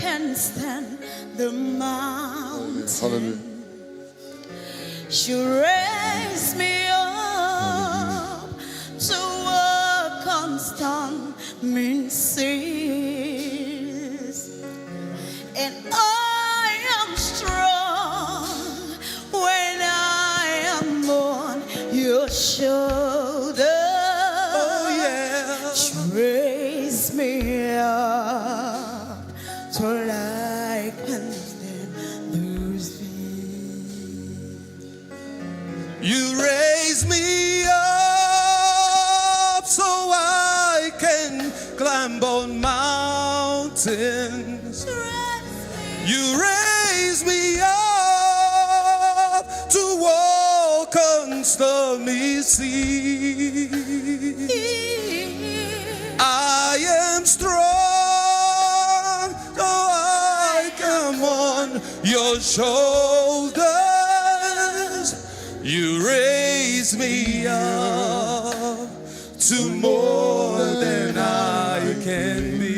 can stand the mountain. Hallelujah. She raised me up to walk on stormy seas, and I am strong when I am on your shoulder. Oh yeah. She raised me up to like and stand those feet. You raise me up so I can climb on mountains. You raise me up to walk on stormy seas. I am strong, so I come on your shoulders. You raise me up to more than I can be.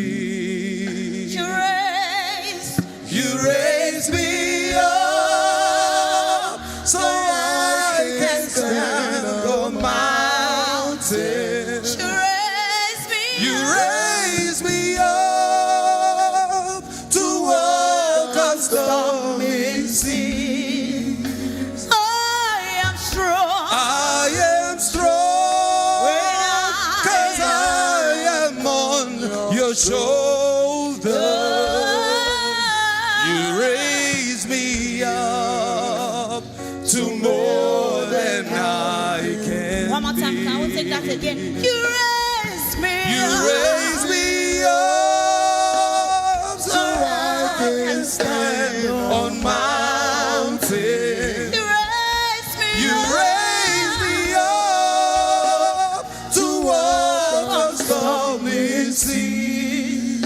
You raise me up so I can stand on mountains. You raise me up to walk on stormy seas. I am strong. I am strong, 'cause I am on your shoulder. You raise me up to more than I can One more time, be. I will take that again. You raise me You up. raise me up so I can stand on mountains. You raise me You up. raise me up to walk on stormy seas.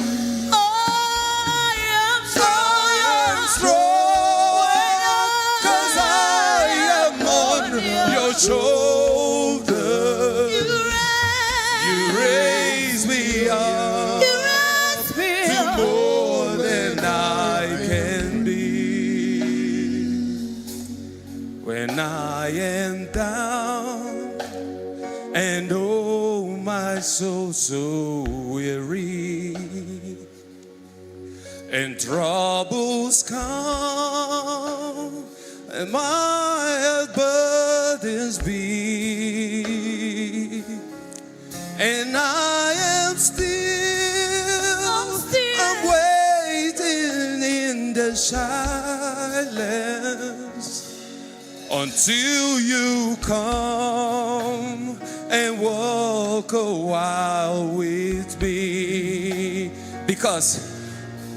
I am strong, 'cause I am on your shoulder. You raise me up You raise me to up. more than I can be. When I am down and oh my soul so weary, and troubles come and my burdens be, and I am still, I'm waiting in the silence until you come and walk a while with me, because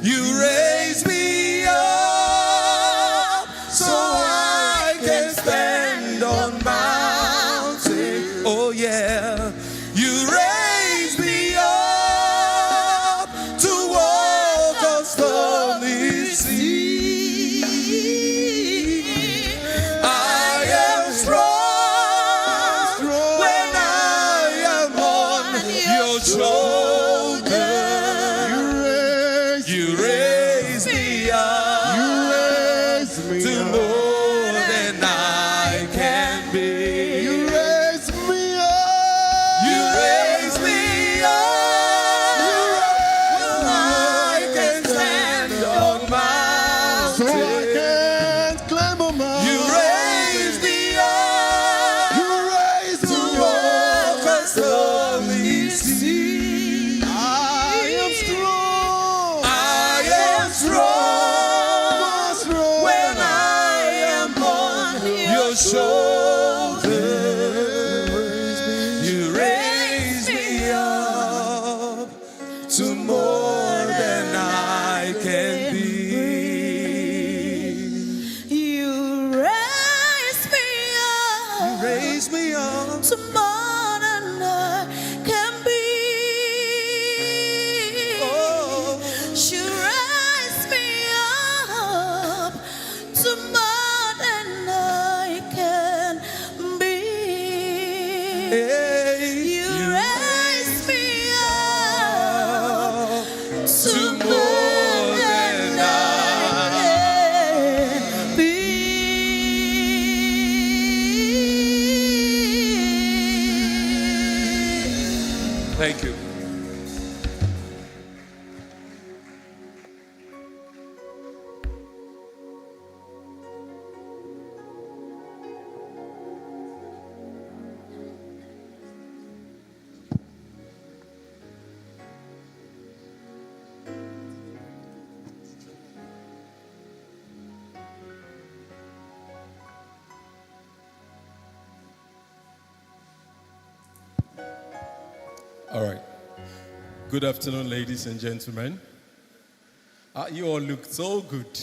you raise me up so I can stand on mountains. Oh yeah. You raise me up to walk on stormy seas. I am strong when I am on your shoulder. You raise me up to more than I can be. You raise me up so I can stand on mountains. You raise me up to walk on stormy seas. I am strong, All right. Good afternoon, ladies and gentlemen. You all look so good.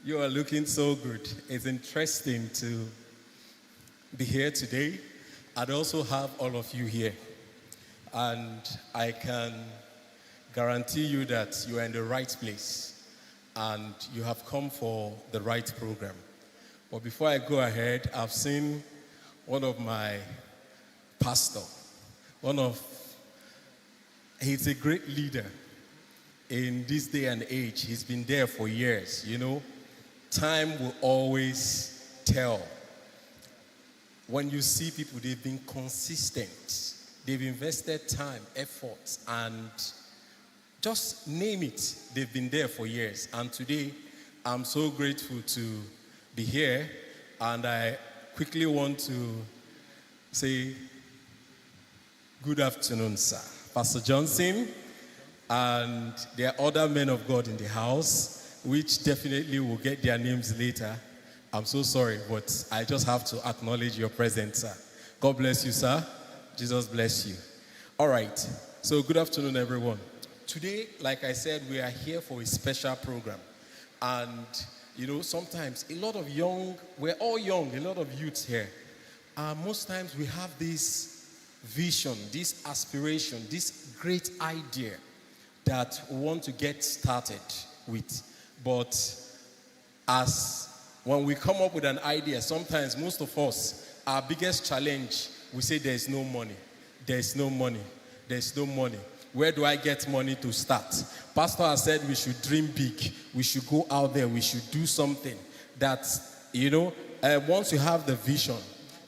You are looking so good. It's interesting to be here today. I'd also have all of you here. And I can guarantee you that you are in the right place and you have come for the right program. But before I go ahead, I've seen one of my pastor, he's a great leader in this day and age. He's been there for years, you know. Time will always tell. When you see people, they've been consistent. They've invested time, effort, and just name it. They've been there for years. And today, I'm so grateful to be here. And I quickly want to say, good afternoon, sir. Pastor Johnson, and there are other men of God in the house, which definitely will get their names later. I'm so sorry, but I just have to acknowledge your presence, sir. God bless you, sir. Jesus bless you. All right, so good afternoon, everyone. Today, like I said, we are here for a special program. And, you know, sometimes a lot of we're all young, a lot of youths here. Most times we have this vision, this aspiration, this great idea that we want to get started with. But when we come up with an idea, sometimes most of us, our biggest challenge, we say there's no money. There's no money. There's no money. Where do I get money to start? Pastor has said we should dream big. We should go out there. We should do something that, you know, once you have the vision,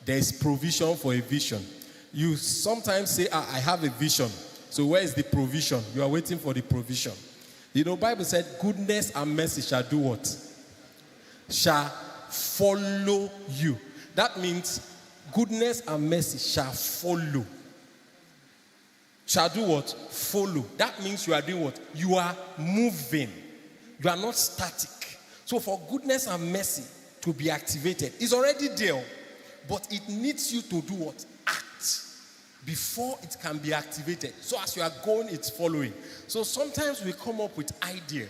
there's provision for a vision. You sometimes say, I have a vision. So where is the provision? You are waiting for the provision. You know, Bible said, goodness and mercy shall do what? Shall follow you. That means goodness and mercy shall follow. Shall do what? Follow. That means you are doing what? You are moving. You are not static. So for goodness and mercy to be activated, it's already there. But it needs you to do what? Act before it can be activated. So as you are going, it's following. So sometimes we come up with idea,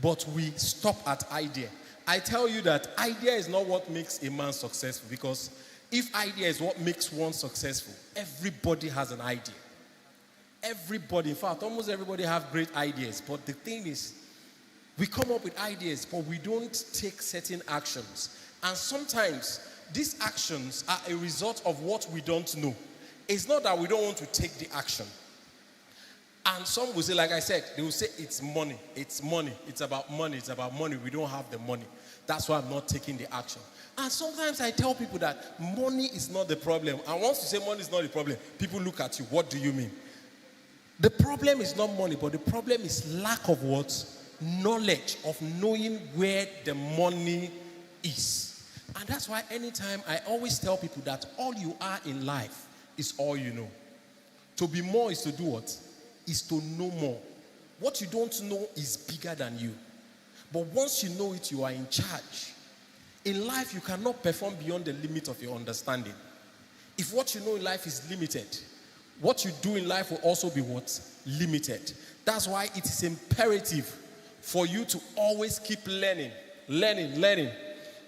but we stop at idea. I tell you that idea is not what makes a man successful, because if idea is what makes one successful, everybody has an idea. Everybody, in fact, almost everybody have great ideas. But the thing is, we come up with ideas, but we don't take certain actions. And sometimes these actions are a result of what we don't know. It's not that we don't want to take the action. And some will say, like I said, they will say, it's money. It's money. It's about money. It's about money. We don't have the money. That's why I'm not taking the action. And sometimes I tell people that money is not the problem. And once you say money is not the problem, people look at you. What do you mean? The problem is not money, but the problem is lack of what? Knowledge of knowing where the money is. And that's why anytime I always tell people that all you are in life is all you know. To be more is to do what? Is to know more. What you don't know is bigger than you. But once you know it, you are in charge. In life, you cannot perform beyond the limit of your understanding. If what you know in life is limited, what you do in life will also be what? Limited. That's why it is imperative for you to always keep learning.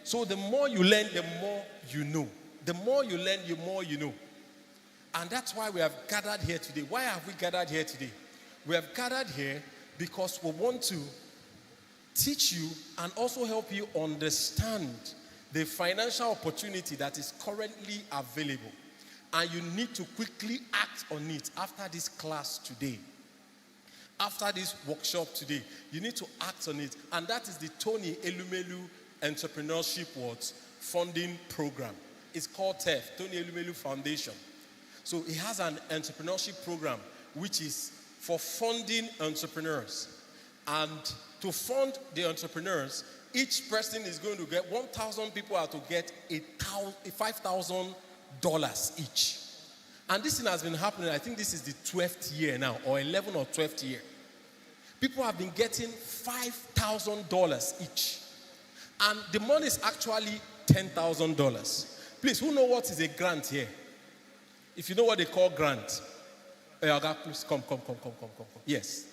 So the more you learn, the more you know. The more you learn, the more you know. And that's why we have gathered here today. Why have we gathered here today? We have gathered here because we want to teach you and also help you understand the financial opportunity that is currently available. And you need to quickly act on it after this class today. After this workshop today, you need to act on it. And that is the Tony Elumelu Entrepreneurship Funding Program. It's called TEF, Tony Elumelu Foundation. So it has an entrepreneurship program which is for funding entrepreneurs. And to fund the entrepreneurs, each person is going to get 1,000 people are to get $5,000 each. And this thing has been happening, I think this is the 12th year now, or 11th or 12th year. People have been getting $5,000 each. And the money is actually $10,000. Please, who knows what is a grant here? If you know what they call grant, Oga, please come. Yes,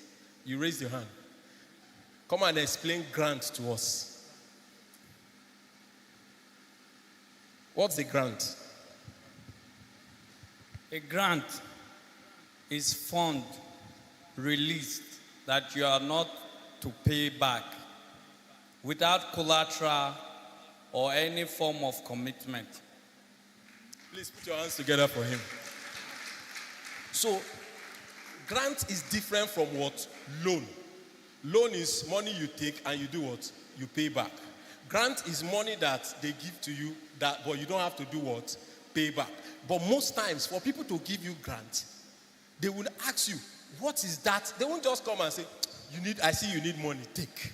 you raised your hand. Come and explain grant to us. What's a grant? A grant is fund released that you are not to pay back without collateral or any form of commitment. Please put your hands together for him. So, grant is different from what? Loan. Loan is money you take and you do what? You pay back. Grant is money that they give to you, but you don't have to do what? Pay back. But most times, for people to give you grant, they will ask you, what is that? They won't just come and say, I see you need money, take.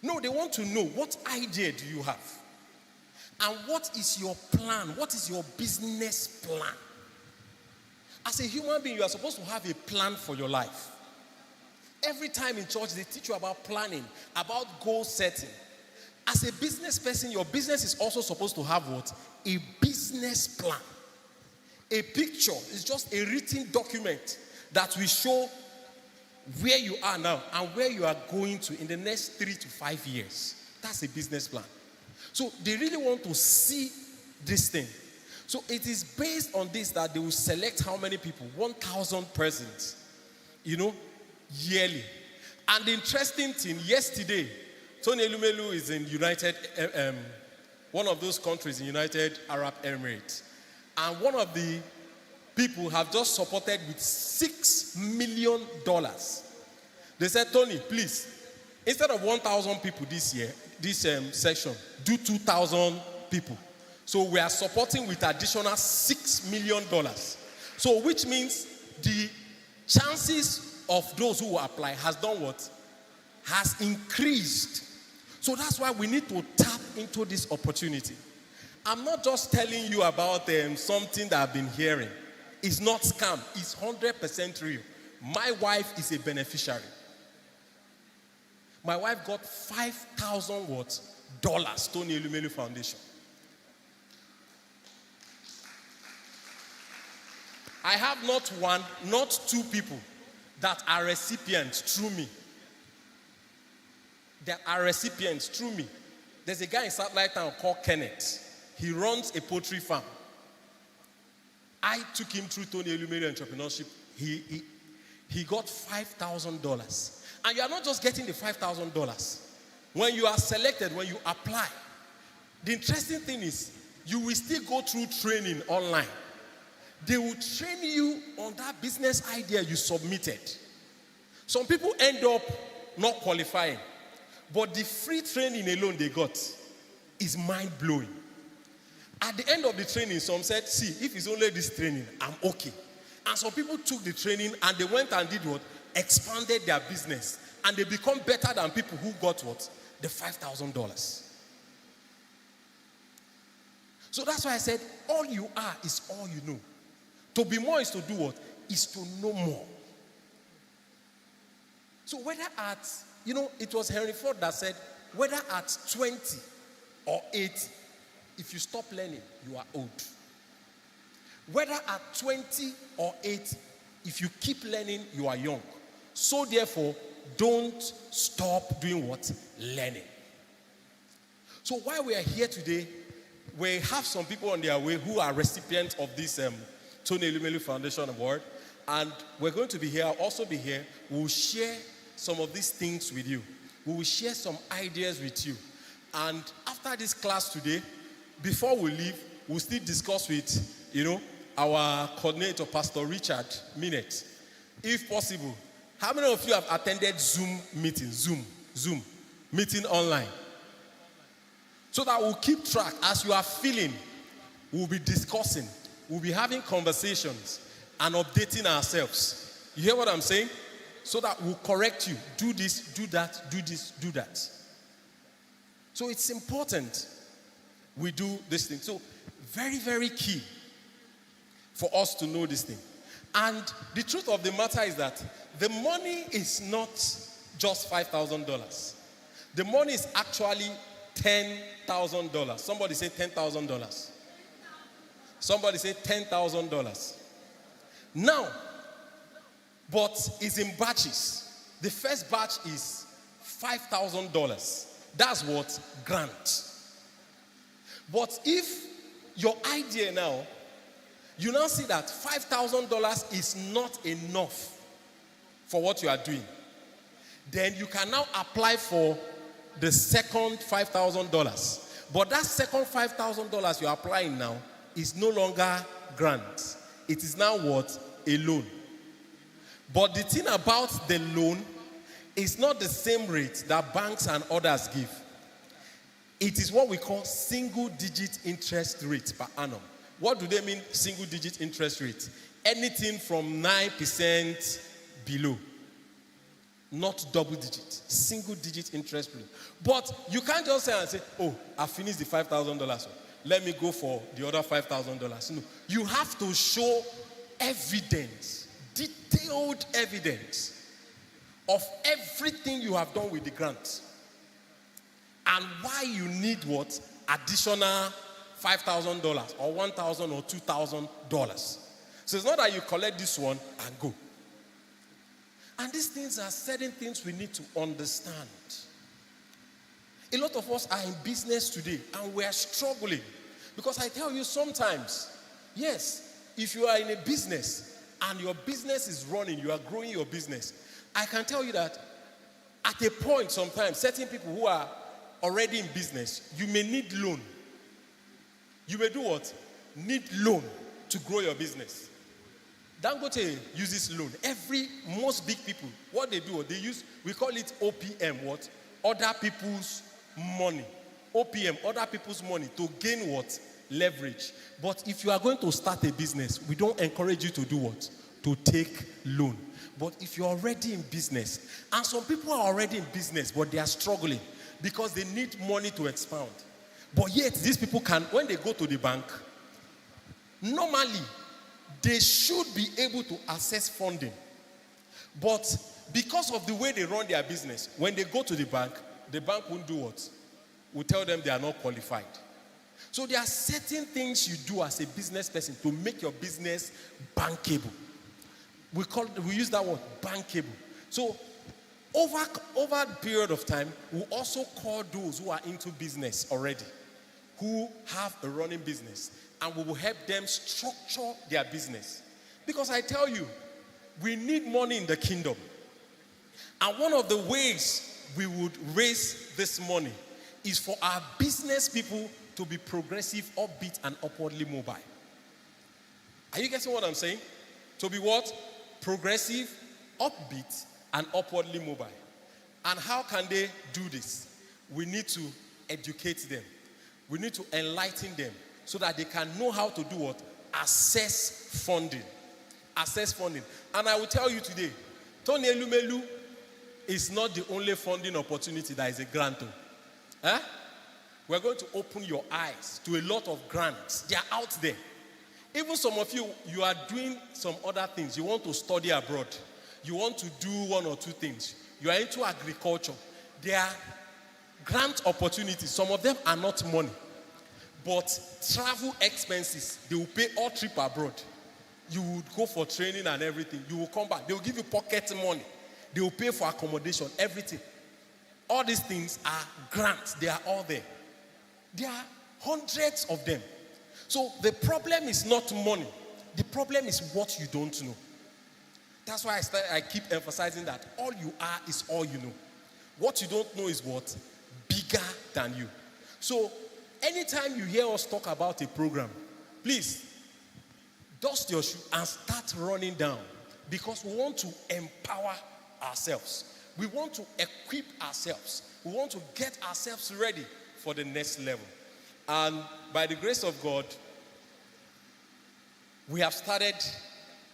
No, they want to know, what idea do you have? And what is your plan? What is your business plan? As a human being, you are supposed to have a plan for your life. Every time in church, they teach you about planning, about goal setting. As a business person, your business is also supposed to have what? A business plan. A picture is just a written document that will show where you are now and where you are going to in the next 3 to 5 years. That's a business plan. So they really want to see this thing. So it is based on this that they will select how many people, 1,000 persons, yearly. And the interesting thing, yesterday, Tony Elumelu is in one of those countries in United Arab Emirates. And one of the people have just supported with $6 million. They said, Tony, please, instead of 1,000 people this year, this session, do 2,000 people. So we are supporting with additional $6 million. So which means the chances of those who will apply has done what? Has increased. So that's why we need to tap into this opportunity. I'm not just telling you about something that I've been hearing. It's not scam. It's 100% real. My wife is a beneficiary. My wife got $5,000 Tony Elumelu Foundation. I have not one, not two people that are recipients through me. There are recipients through me. There's a guy in Satellite Town called Kenneth. He runs a poultry farm. I took him through Tony Elumelu Entrepreneurship. He got $5,000. And you are not just getting the $5,000. When you are selected, when you apply, the interesting thing is you will still go through training online. They will train you on that business idea you submitted. Some people end up not qualifying. But the free training alone they got is mind-blowing. At the end of the training, some said, see, if it's only this training, I'm okay. And some people took the training and they went and did what? Expanded their business. And they become better than people who got what? The $5,000. So that's why I said, all you are is all you know. To be more is to do what? Is to know more. So whether at, it was Henry Ford that said, whether at 20 or 80, if you stop learning, you are old. Whether at 20 or 80, if you keep learning, you are young. So therefore, don't stop doing what? Learning. So while we are here today, we have some people on their way who are recipients of this Tony Elumelu Foundation Award. And we're going to be here, also be here. We'll share some of these things with you. We will share some ideas with you. And after this class today, before we leave, we'll still discuss with, our coordinator, Pastor Richard Minette. If possible, how many of you have attended Zoom meeting, Zoom meeting online? So that we'll keep track as you are feeling, we'll be discussing, we'll be having conversations and updating ourselves. You hear what I'm saying? So that we'll correct you. Do this, do that, do this, do that. So it's important we do this thing. So very, very key for us to know this thing. And the truth of the matter is that the money is not just $5,000. The money is actually $10,000. Somebody say $10,000. Somebody say $10,000. Now, but it's in batches. The first batch is $5,000. That's what? Grant. But if your idea now, you now see that $5,000 is not enough for what you are doing, then you can now apply for the second $5,000. But that second $5,000 you're applying now is no longer grant. It is now what? A loan. But the thing about the loan is not the same rate that banks and others give. It is what we call single-digit interest rate per annum. What do they mean, single-digit interest rate? Anything from 9% below. Not double-digit, single-digit interest rate. But you can't just say and say, oh, I finished the $5,000. Let me go for the other $5,000. No, you have to show evidence, detailed evidence of everything you have done with the grant. And why you need what? Additional $5,000 or $1,000 or $2,000. So it's not that you collect this one and go. And these things are certain things we need to understand. A lot of us are in business today and we are struggling. Because I tell you sometimes, yes, if you are in a business and your business is running, you are growing your business, I can tell you that at a point sometimes, certain people who are already in business, you may need loan. You may do what? Need loan to grow your business. Dangote uses loan. Most big people, what they do, they use, we call it OPM, what? Other people's money. OPM, other people's money to gain what? Leverage. But if you are going to start a business, we don't encourage you to do what? To take loan. But if you're already in business, and some people are already in business, but they are struggling because they need money to expound. But yet, these people can, when they go to the bank, normally, they should be able to access funding. But because of the way they run their business, when they go to the bank won't do what? Will tell them they are not qualified. So there are certain things you do as a business person to make your business bankable. We use that word, bankable. So over the period of time, we also call those who are into business already, who have a running business, and we will help them structure their business. Because I tell you, we need money in the kingdom. And one of the ways we would raise this money is for our business people to be progressive, upbeat, and upwardly mobile. Are you getting what I'm saying? To be what? Progressive, upbeat, and upwardly mobile. And how can they do this? We need to educate them. We need to enlighten them so that they can know how to do what? Access funding. Access funding. And I will tell you today, Tony Elumelu is not the only funding opportunity that is a grant. We're going to open your eyes to a lot of grants. They are out there. Even some of you, you are doing some other things. You want to study abroad. You want to do one or two things. You are into agriculture. There are grant opportunities. Some of them are not money. But travel expenses, they will pay all trip abroad. You would go for training and everything. You will come back. They will give you pocket money. They will pay for accommodation, everything. All these things are grants. They are all there. There are hundreds of them. So the problem is not money. The problem is what you don't know. That's why I keep emphasizing that all you are is all you know. What you don't know is what? Bigger than you. So anytime you hear us talk about a program, please dust your shoe and start running down, because we want to empower ourselves. We want to equip ourselves. We want to get ourselves ready for the next level. And by the grace of God, we have started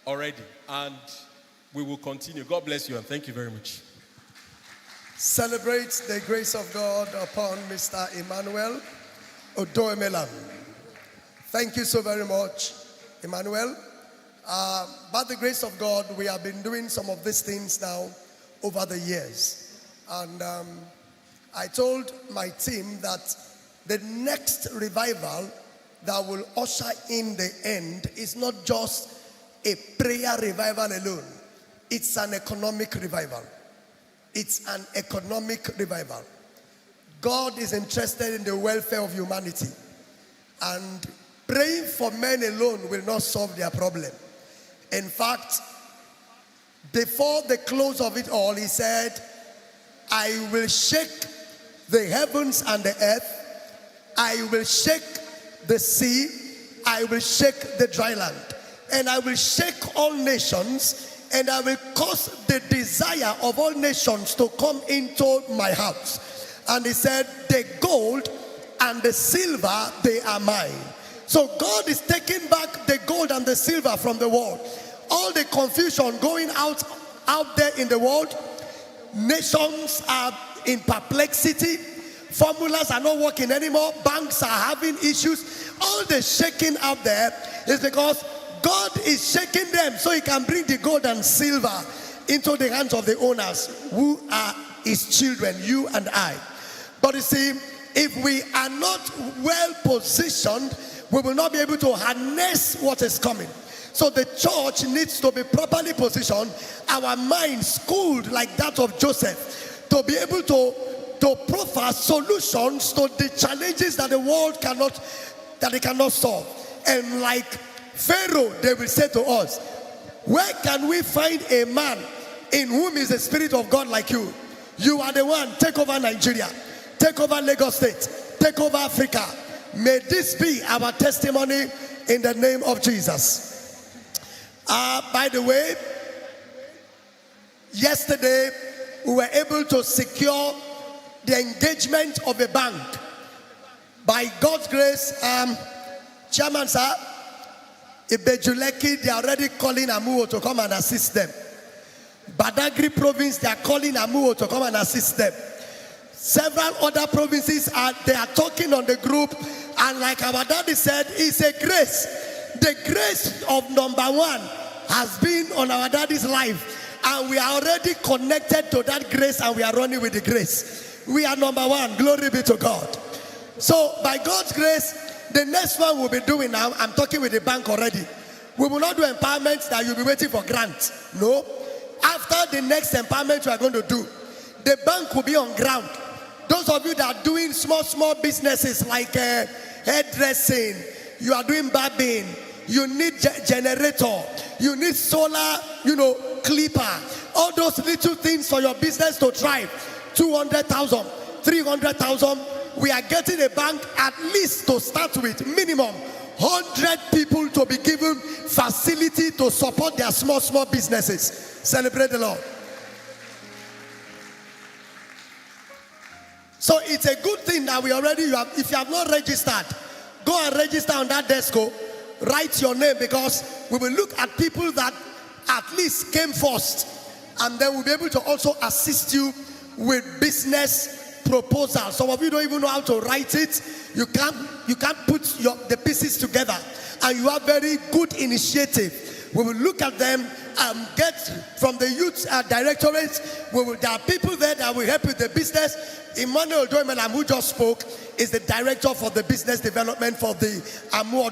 already, and we will continue. God bless you, and thank you very much. Celebrate the grace of God upon Mr. Emmanuel Odoemelam. Thank you so very much, Emmanuel. By the grace of God, we have been doing some of these things now over the years. And I told my team that the next revival that will usher in the end is not just a prayer revival alone. It's an economic revival. It's an economic revival. God is interested in the welfare of humanity. And praying for men alone will not solve their problem. In fact, before the close of it all, he said, I will shake the heavens and the earth. I will shake the sea. I will shake the dry land. And I will shake all nations. And I will cause the desire of all nations to come into my house. And he said, the gold and the silver, they are mine. So God is taking back the gold and the silver from the world. All the confusion going out there in the world. Nations are in perplexity. Formulas are not working anymore. Banks are having issues. All the shaking out there is because God is shaking them so he can bring the gold and silver into the hands of the owners who are his children, you and I. But you see, if we are not well positioned, we will not be able to harness what is coming. So the church needs to be properly positioned, our minds schooled like that of Joseph, to be able to proffer solutions to the challenges that the world cannot solve. And like Pharaoh, they will say to us, where can we find a man in whom is the Spirit of God like you? You are the one. Take over Nigeria. Take over Lagos State. Take over Africa. May this be our testimony in the name of Jesus. By the way, yesterday we were able to secure the engagement of a bank. By God's grace, Chairman sir, Ibejuleki, they are already calling AMUWO to come and assist them. Badagry province, they are calling AMUWO to come and assist them. Several other provinces they are talking on the group, and like our daddy said, it's a grace. The grace of number one has been on our daddy's life, and we are already connected to that grace, and we are running with the grace. We are number one. Glory be to God. So by God's grace, the next one we'll be doing now, I'm talking with the bank already. We will not do empowerment that you'll be waiting for grant. No. After the next empowerment we are going to do, the bank will be on ground. Those of you that are doing small businesses like hairdressing, you are doing barbing, you need generator, you need solar, clipper, all those little things for your business to thrive. 200,000, 300,000. We are getting a bank at least to start with, minimum 100 people to be given facility to support their small businesses. Celebrate the Lord. So it's a good thing that if you have not registered, go and register on that desk. Write your name, because we will look at people that at least came first, and then we'll be able to also assist you with business proposal. Some of you don't even know how to write it. You can't put the pieces together, and you have very good initiative. We will look at them and get from the youth directorate. There are people there that will help with the business. Emmanuel Doimelam, who just spoke, is the director for the business development for the AMUWO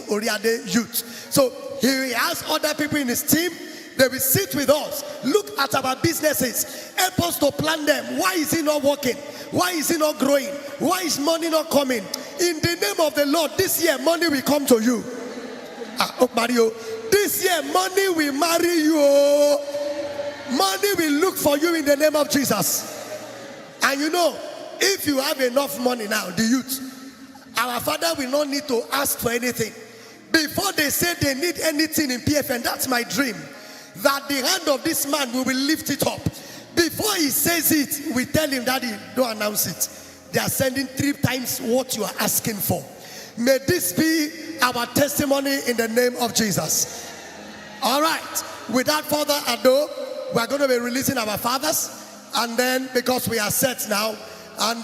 Oriade youth. So he has other people in his team. They will sit with us, look at our businesses, help us to plan them. Why is it not working? Why is it not growing? Why is money not coming? In the name of the Lord, this year money will come to you. Mario, this year money will marry you. Money will look for you in the name of Jesus. And if you have enough money now, the youth, our Father will not need to ask for anything. Before they say they need anything in PFN, that's my dream, that the hand of this man, we will lift it up. Before he says it, we tell him, Daddy, don't announce it. They are sending 3 times what you are asking for. May this be our testimony in the name of Jesus. All right. Without further ado, we are going to be releasing our fathers. And then, because we are set now, and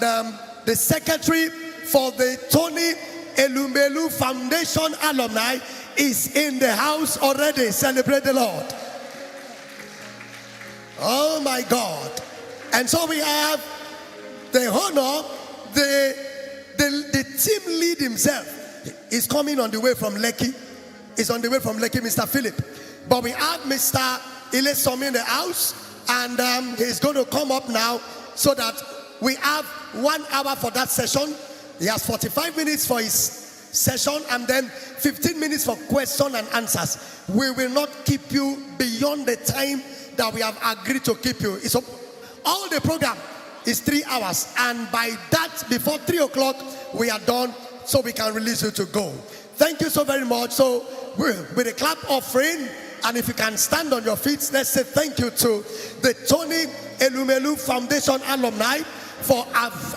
the secretary for the Tony Elumelu Foundation alumni is in the house already. Celebrate the Lord. Oh my God. And so we have the honor, the team lead himself is coming on the way from Lekki. Is on the way from Lekki, Mr. Philip. But we have Mr. Ilesomi in the house, and he's going to come up now so that we have 1 hour for that session. He has 45 minutes for his session and then 15 minutes for question and answers. We will not keep you beyond the time that we have agreed to keep you. All the program is 3 hours, and by that, before 3 o'clock, we are done so we can release you to go. Thank you so very much. So with a clap offering, and if you can stand on your feet, let's say thank you to the Tony Elumelu Foundation alumni for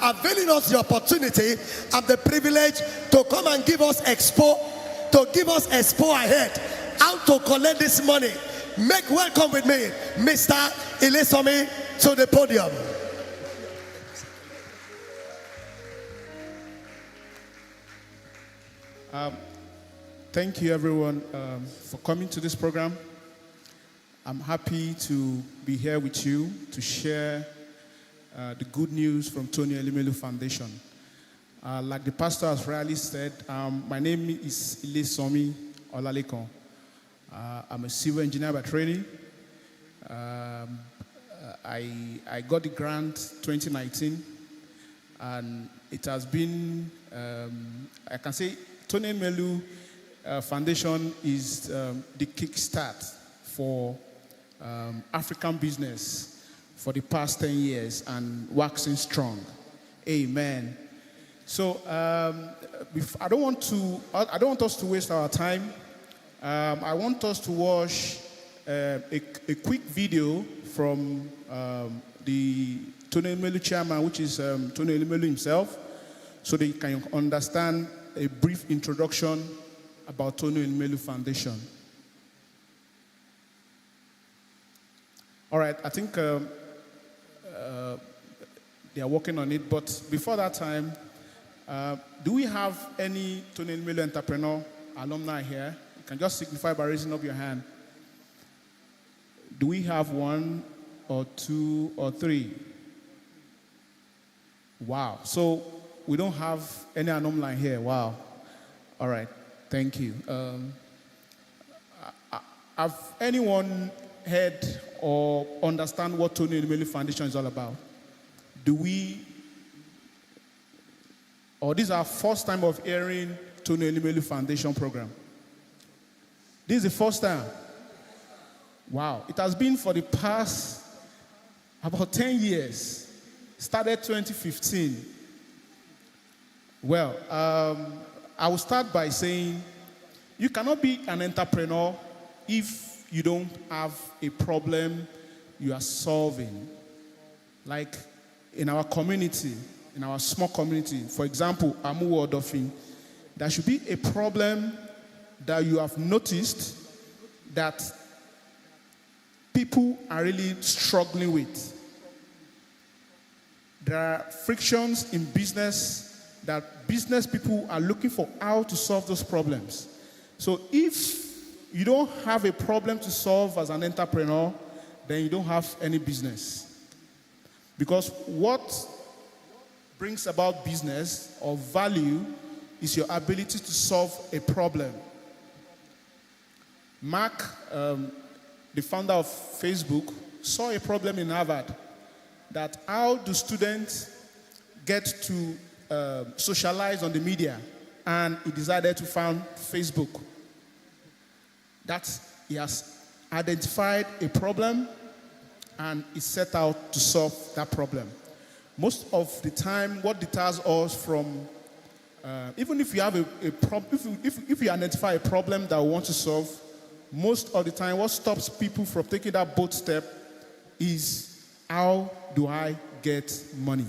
availing us the opportunity and the privilege to come and give us expo ahead, how to collect this money. Make welcome with me, Mr. Ilesomi, to the podium. Thank you, everyone, for coming to this program. I'm happy to be here with you to share the good news from Tony Elumelu Foundation. Like the pastor has rightly said, my name is Ilesomi Olalekon. I'm a civil engineer by training. I got the grant 2019, and it has been, I can say, Tony Elumelu Foundation is the kickstart for African business for the past 10 years and waxing strong. Amen. So I don't want us to waste our time. I want us to watch a quick video from the Tony Elumelu chairman, which is Tony Elumelu himself, so that you can understand a brief introduction about Tony Elumelu Foundation. All right, I think they are working on it, but before that time, do we have any Tony Elumelu entrepreneur alumni here? You can just signify by raising up your hand. Do we have 1 or 2 or 3? Wow, so we don't have any alumni here. Wow. All right, thank you. Have anyone heard or understand what Tony Elumelu Foundation is all about? Or this is our first time of hearing Tony Elumelu Foundation program? This is the first time. Wow, it has been for the past about 10 years. Started 2015. Well, I will start by saying you cannot be an entrepreneur if you don't have a problem you are solving. Like in our community, in our small community, for example, AMUWO Orioade, there should be a problem that you have noticed that people are really struggling with. There are frictions in business that business people are looking for how to solve those problems. So if you don't have a problem to solve as an entrepreneur, then you don't have any business. Because what brings about business or value is your ability to solve a problem. Mark, the founder of Facebook, saw a problem in Harvard, that how do students get to socialize on the media, and he decided to found Facebook. That he has identified a problem and he set out to solve that problem. Most of the time, what deters us from, even if you have a problem, if you identify a problem that we want to solve, most of the time, what stops people from taking that bold step is, how do I get money?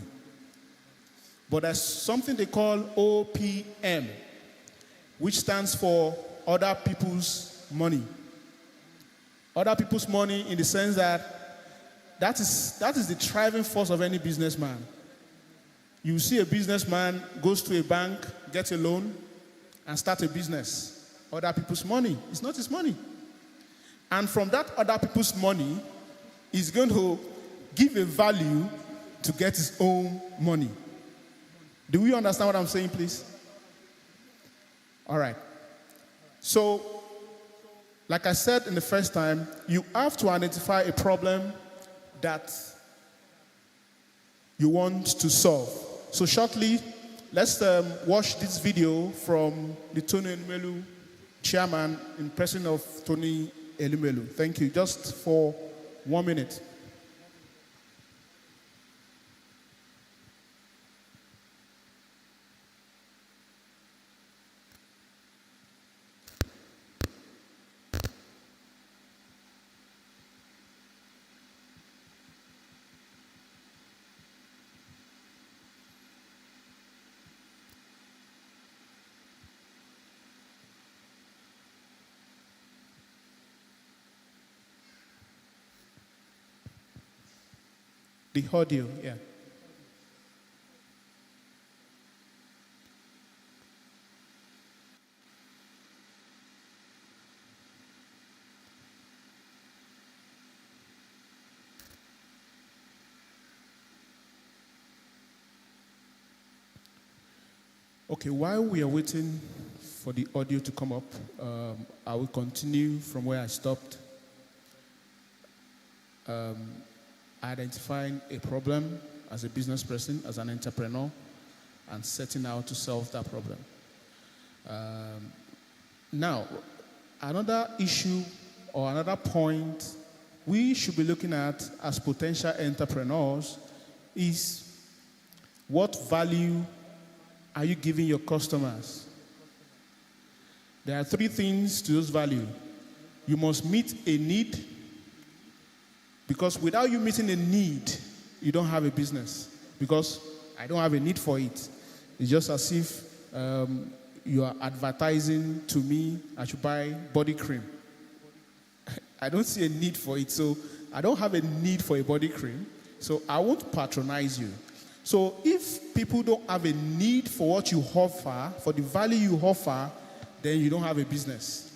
But there's something they call OPM, which stands for other people's money. Other people's money in the sense that is the driving force of any businessman. You see a businessman goes to a bank, gets a loan, and start a business. Other people's money. It's not his money. And from that other people's money, he's going to give a value to get his own money. Do we understand what I'm saying, please? All right. So, like I said in the first time, you have to identify a problem that you want to solve. So shortly, let's watch this video from the Tony Elumelu chairman in person of Tony Elumelu. Thank you. Just for 1 minute. The audio, yeah. Okay, while we are waiting for the audio to come up, I will continue from where I stopped. Identifying a problem as a business person, as an entrepreneur, and setting out to solve that problem. Now, another issue or another point we should be looking at as potential entrepreneurs is what value are you giving your customers? There are 3 things to those values. You must meet a need, because without you meeting a need, you don't have a business. Because I don't have a need for it. It's just as if you are advertising to me, I should buy body cream. I don't see a need for it, so I don't have a need for a body cream, so I won't patronize you. So if people don't have a need for what you offer, for the value you offer, then you don't have a business.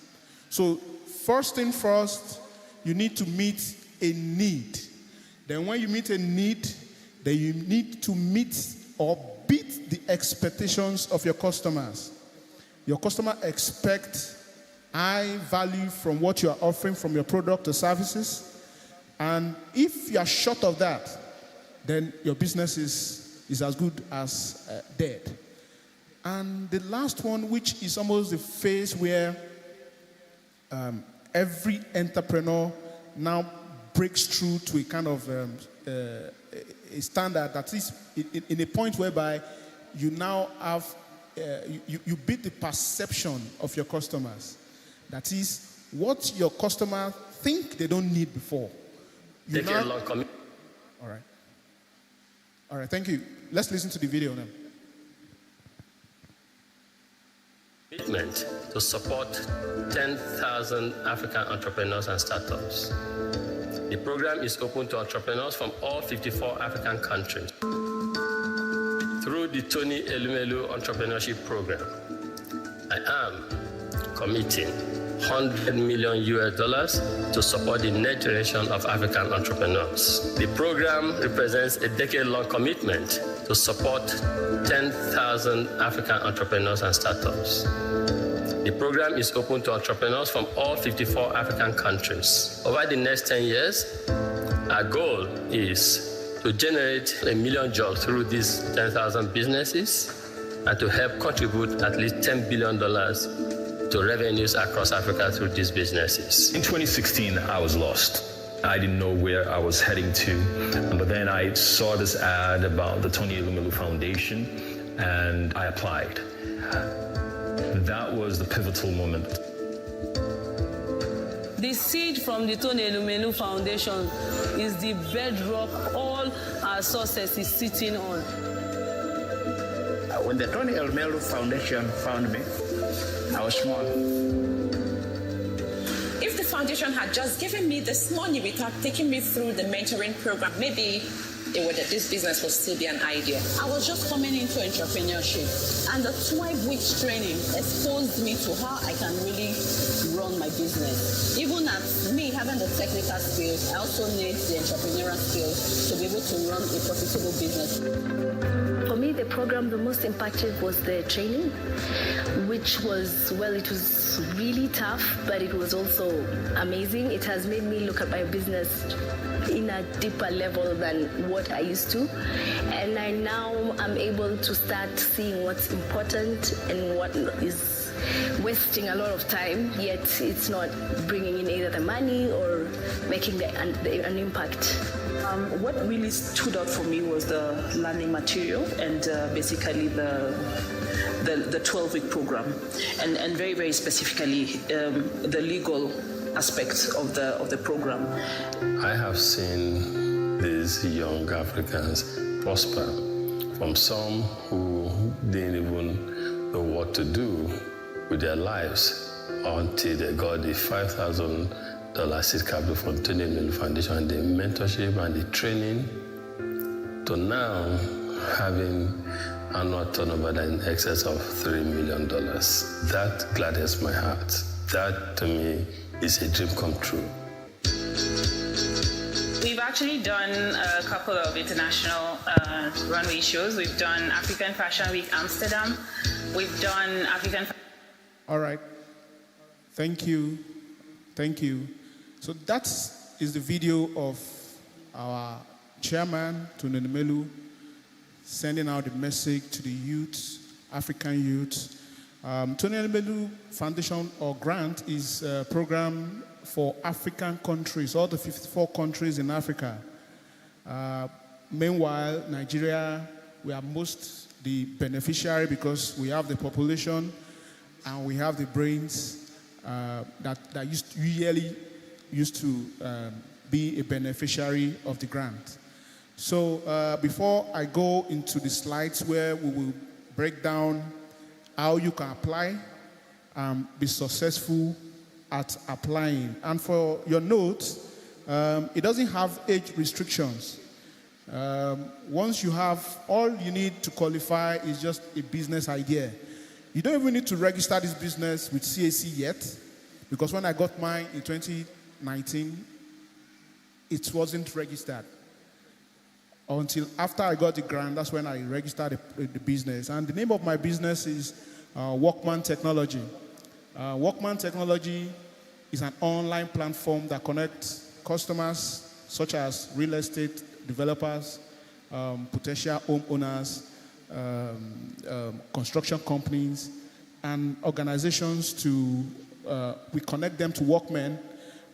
So first thing first, you need to meet a need. Then when you meet a need, then you need to meet or beat the expectations of your customers. Your customer expect high value from what you are offering from your product or services. And if you are short of that, then your business is as good as dead. And the last one, which is almost the phase where every entrepreneur now breaks through to a kind of a standard that is in a point whereby you now have, you beat the perception of your customers. That is what your customer think they don't need before. You now, all right. All right, thank you. Let's listen to the video now. Commitment to support 10,000 African entrepreneurs and startups. The program is open to entrepreneurs from all 54 African countries. Through the Tony Elumelu Entrepreneurship Program, I am committing $100 million to support the next generation of African entrepreneurs. The program represents a decade-long commitment to support 10,000 African entrepreneurs and startups. The program is open to entrepreneurs from all 54 African countries. Over the next 10 years, our goal is to generate 1 million jobs through these 10,000 businesses and to help contribute at least $10 billion to revenues across Africa through these businesses. In 2016, I was lost. I didn't know where I was heading to, but then I saw this ad about the Tony Elumelu Foundation, and I applied. That was the pivotal moment. The seed from the Tony Elumelu Foundation is the bedrock all our success is sitting on. When the Tony Elumelu Foundation found me, I was small. If the foundation had just given me this money without taking me through the mentoring program, maybe this business would still be an idea. I was just coming into entrepreneurship, and the 12 weeks training exposed me to how I can really run my business. Even as me having the technical skills, I also need the entrepreneurial skills to be able to run a profitable business. For me, the program, the most impactful was the training, which was, well, it was really tough, but it was also amazing. It has made me look at my business in a deeper level than what I used to. And I now am able to start seeing what's important and what is wasting a lot of time, yet it's not bringing in either the money or making an impact. What really stood out for me was the learning material and basically the 12-week program, and very, very specifically the legal aspects of the program. I have seen these young Africans prosper, from some who didn't even know what to do with their lives until they got the $5,000 seed capital from Tony Elumelu Foundation, and the mentorship and the training, to now having annual turnover in excess of $3 million. That gladdens my heart. That, to me, is a dream come true. We've actually done a couple of international runway shows. We've done African Fashion Week Amsterdam. We've done African... All right. Thank you. Thank you. So that is the video of our chairman, Tony Elumelu, sending out the message to the youth, African youth. Tony Elumelu Foundation or Grant is a program for African countries, all the 54 countries in Africa. Meanwhile, Nigeria, we are most the beneficiary because we have the population and we have the brains that usually used to be a beneficiary of the grant. So before I go into the slides where we will break down how you can apply and be successful at applying. And for your notes, it doesn't have age restrictions. Once you have, all you need to qualify is just a business idea. You don't even need to register this business with CAC yet, because when I got mine in 2019, it wasn't registered. Until after I got the grant, that's when I registered the business. And the name of my business is Walkman Technology. Walkman Technology is an online platform that connects customers such as real estate developers, potential homeowners, construction companies, and organizations to, we connect them to workmen,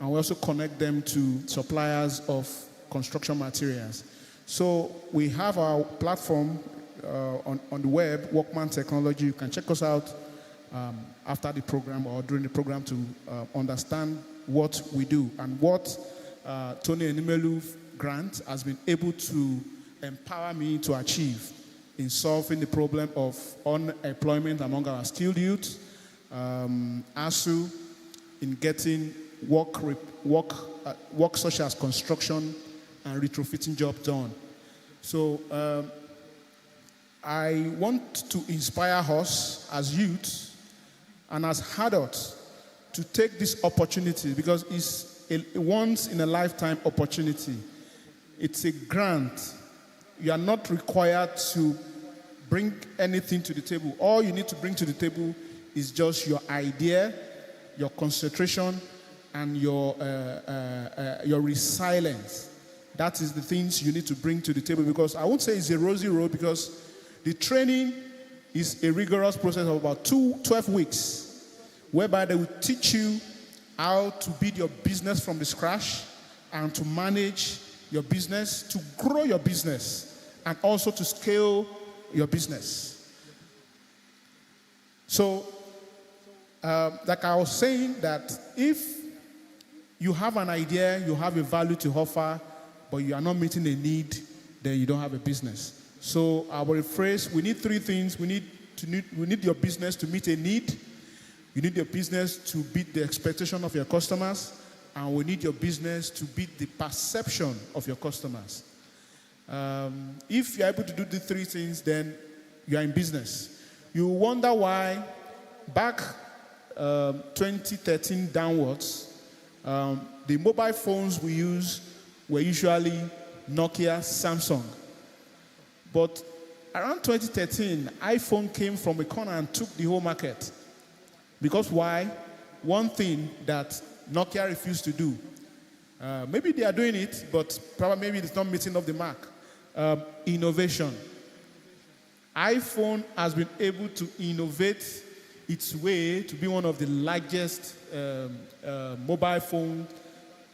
and we also connect them to suppliers of construction materials. So we have our platform on the web, Walkman Technology. You can check us out after the program or during the program to understand what we do and what Tony Elumelu Grant has been able to empower me to achieve in solving the problem of unemployment among our skilled youth, ASU, in getting work such as construction and retrofitting jobs done. So I want to inspire us as youth and as adults to take this opportunity, because it's a once in a lifetime opportunity. It's a grant. You are not required to bring anything to the table. All you need to bring to the table is just your idea, your concentration, and your resilience. That is the things you need to bring to the table, because I won't say it's a rosy road, because the training is a rigorous process of about 12 weeks, whereby they will teach you how to build your business from the scratch and to manage your business, to grow your business, and also to scale your business. So, like I was saying, that if you have an idea, you have a value to offer, but you are not meeting a need, then you don't have a business. So I will rephrase, we need three things. We need your business to meet a need. You need your business to beat the expectation of your customers, and we need your business to beat the perception of your customers. If you're able to do the three things, then you are in business. You wonder why back 2013 downwards, the mobile phones we use were usually Nokia, Samsung. But around 2013, iPhone came from a corner and took the whole market. Because why? One thing that Nokia refused to do. Maybe they are doing it, but probably maybe it's not meeting up the mark. Innovation. iPhone has been able to innovate its way to be one of the largest mobile phones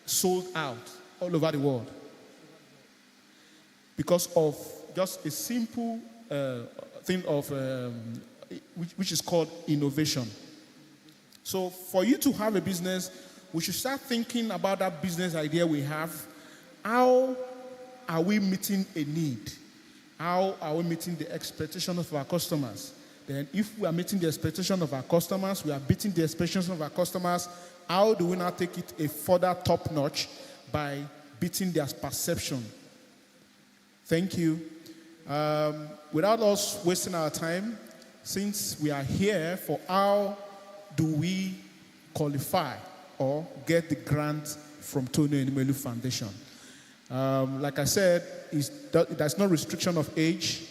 sold out all over the world. Because of just a simple thing of which is called innovation. So for you to have a business, we should start thinking about that business idea we have. How are we meeting a need? How are we meeting the expectations of our customers? Then if we are meeting the expectations of our customers, we are beating the expectations of our customers, how do we now take it a further top notch by beating their perception? Thank you. Without us wasting our time, since we are here for how do we qualify or get the grant from Tony Elumelu Foundation. Like I said, there's no restriction of age.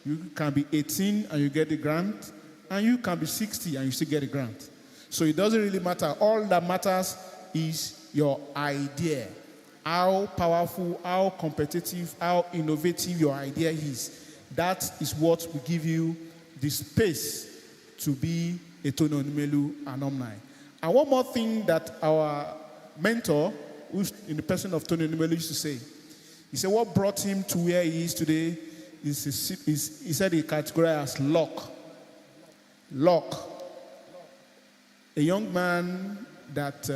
You can be 18 and you get the grant, and you can be 60 and you still get a grant. So it doesn't really matter. All that matters is your idea. How powerful, how competitive, how innovative your idea is. That is what will give you the space to be a Tony Elumelu alumni. And one more thing that our mentor, who's in the person of Tony Elumelu, used to say, he said what brought him to where he is today is he said he categorized as luck. Luck. A young man that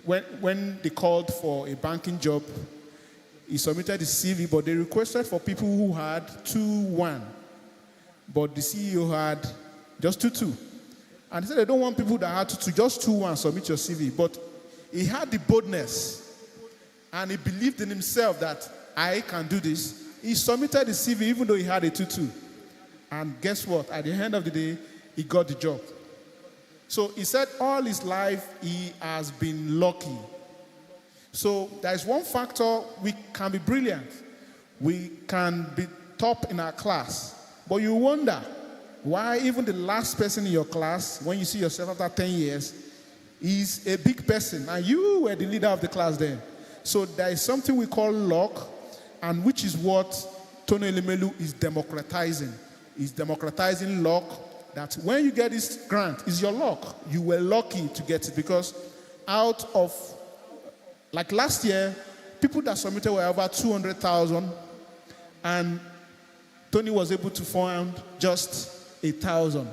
when they called for a banking job, he submitted his CV, but they requested for people who had 2-1. But the CEO had just 2-2. And he said they don't want people that had 2-2, just 2-1, submit your CV. But he had the boldness, and he believed in himself that I can do this. He submitted his CV even though he had a 2-2. And guess what? At the end of the day, he got the job. So he said all his life he has been lucky. So there is one factor: we can be brilliant. We can be top in our class. But you wonder why even the last person in your class, when you see yourself after 10 years, is a big person. And you were the leader of the class then. So there is something we call luck, and which is what Tony Elumelu is democratizing. He's democratizing luck, that when you get this grant, it's your luck. You were lucky to get it, because out of, like last year, people that submitted were over 200,000, and Tony was able to fund just 1,000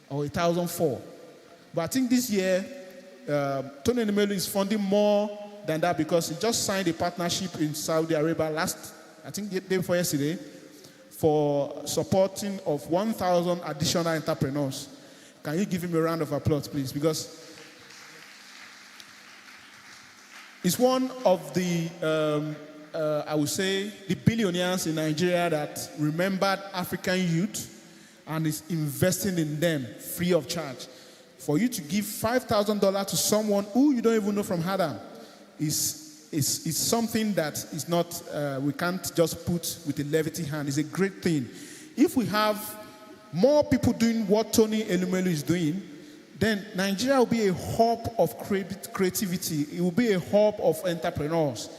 or 1,004. But I think this year, Tony Elumelu is funding more than that, because he just signed a partnership in Saudi Arabia I think the day before yesterday, for supporting of 1,000 additional entrepreneurs. Can you give him a round of applause, please? Because it's one of the, I would say, the billionaires in Nigeria that remembered African youth and is investing in them free of charge. For you to give $5,000 to someone who you don't even know from Adam is something that is not, we can't just put with a levity hand. It's a great thing. If we have more people doing what Tony Elumelu is doing, then Nigeria will be a hub of creativity. It will be a hub of entrepreneurs.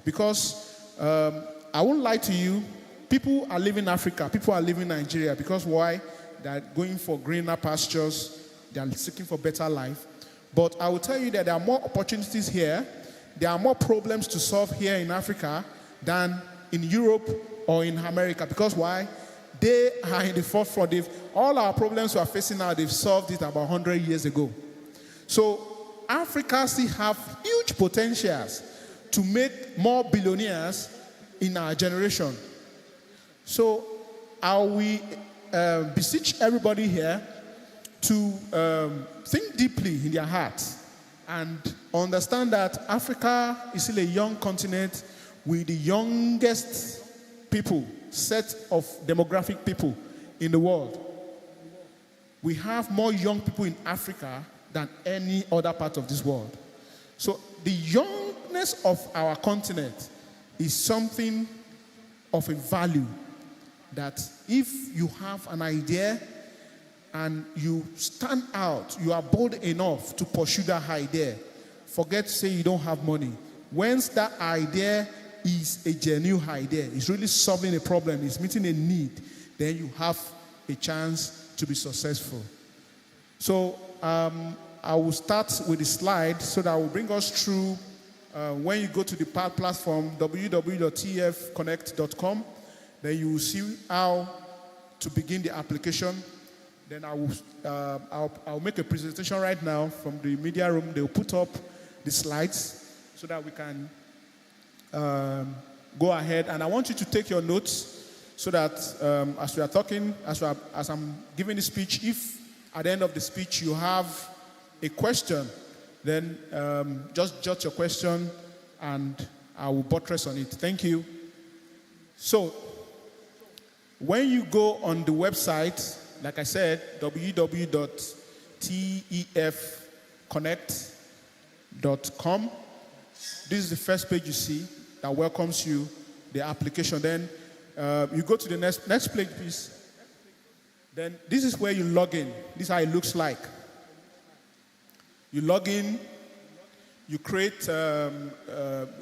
Because I won't lie to you, people are leaving Africa, people are leaving Nigeria. Because why? They're going for greener pastures, they're seeking for better life. But I will tell you that there are more opportunities here. There are more problems to solve here in Africa than in Europe or in America. Because why? They are in the forefront. All our problems we are facing now, they've solved it about 100 years ago. So Africa still have huge potentials to make more billionaires in our generation. So I will beseech everybody here to think deeply in their hearts and understand that Africa is still a young continent with the youngest people, set of demographic people in the world. We have more young people in Africa than any other part of this world. So the youngness of our continent is something of a value that if you have an idea and you stand out, you are bold enough to pursue that idea, forget to say you don't have money. Once that idea is a genuine idea, it's really solving a problem, it's meeting a need, then you have a chance to be successful. So I will start with the slide so that will bring us through when you go to the platform www.tfconnect.com, then you will see how to begin the application. Then I'll make a presentation right now from the media room. They'll put up the slides so that we can go ahead. And I want you to take your notes so that as we are talking, as I'm giving the speech, if at the end of the speech you have a question, then just jot your question and I will buttress on it. Thank you. So, when you go on the website, like I said, www.tefconnect.com, this is the first page you see that welcomes you, the application. Then you go to the next page, please. Then this is where you log in. This is how it looks like. You log in, you create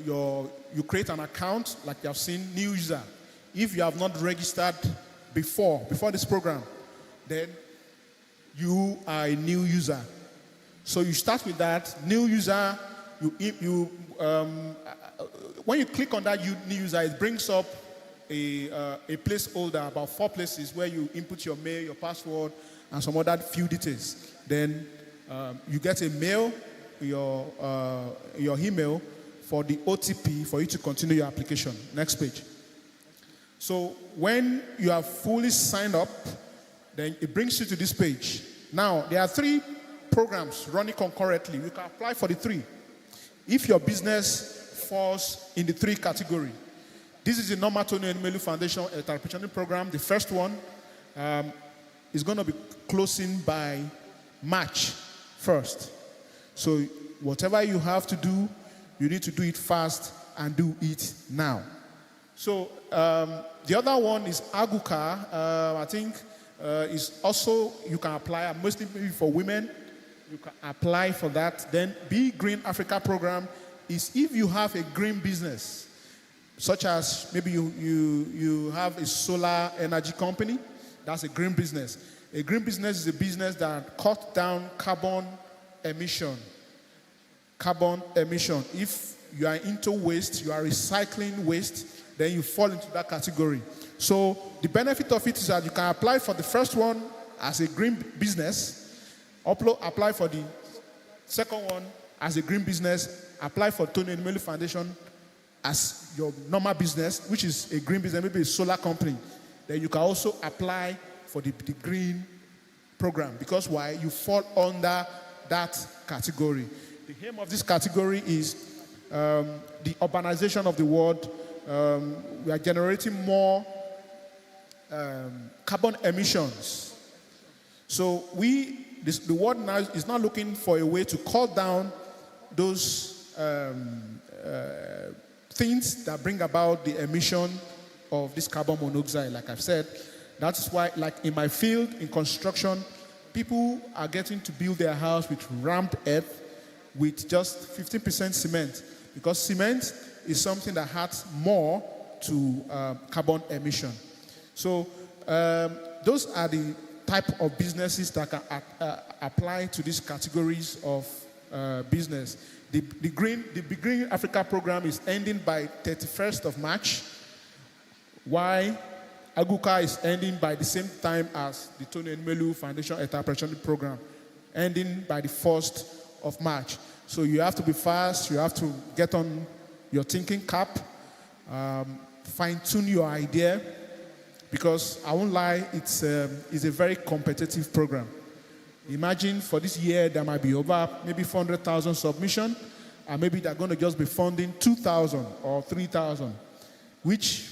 you create an account, like you have seen, new user. If you have not registered before this program, then you are a new user. So you start with that new user. When you click on that new user, it brings up a placeholder, about 4 places where you input your mail, your password, and some other few details. Then you get a mail, your email for the OTP for you to continue your application. Next page. So when you are fully signed up, then it brings you to this page. Now, there are 3 programs running concurrently. You can apply for the 3. If your business falls in the 3 category, this is the normal Tony Elumelu Foundation Entrepreneurship Program. The first one is going to be closing by March 1st. So whatever you have to do, you need to do it fast and do it now. So the other one is Aguka. I think is also, you can apply, mostly maybe for women. You can apply for that. Then Be Green Africa Program is if you have a green business, such as maybe you have a solar energy company, that's a green business. A green business is a business that cuts down carbon emission. If you are into waste, you are recycling waste, then you fall into that category. So the benefit of it is that you can apply for the first one as a green business, apply for the second one as a green business, apply for Tony Elumelu Foundation as your normal business, which is a green business, maybe a solar company. Then you can also apply for the green program. Because why? You fall under that category. The aim of this category is the urbanization of the world. We are generating more carbon emissions. So the world now is not looking for a way to cut down those things that bring about the emission of this carbon monoxide, like I've said. That's why, like in my field, in construction, people are getting to build their house with ramped earth with just 15% cement, because cement is something that adds more to carbon emission. So those are the type of businesses that can apply to these categories of business. The Green Africa program is ending by 31st of March, while Aguka is ending by the same time as the Tony Elumelu Foundation Entrepreneurship Program, ending by the 1st of March. So you have to be fast, you have to get on your thinking cap, fine-tune your idea, because I won't lie, it's a very competitive program. Imagine for this year, there might be over maybe 400,000 submission, and maybe they're going to just be funding 2,000 or 3,000, which,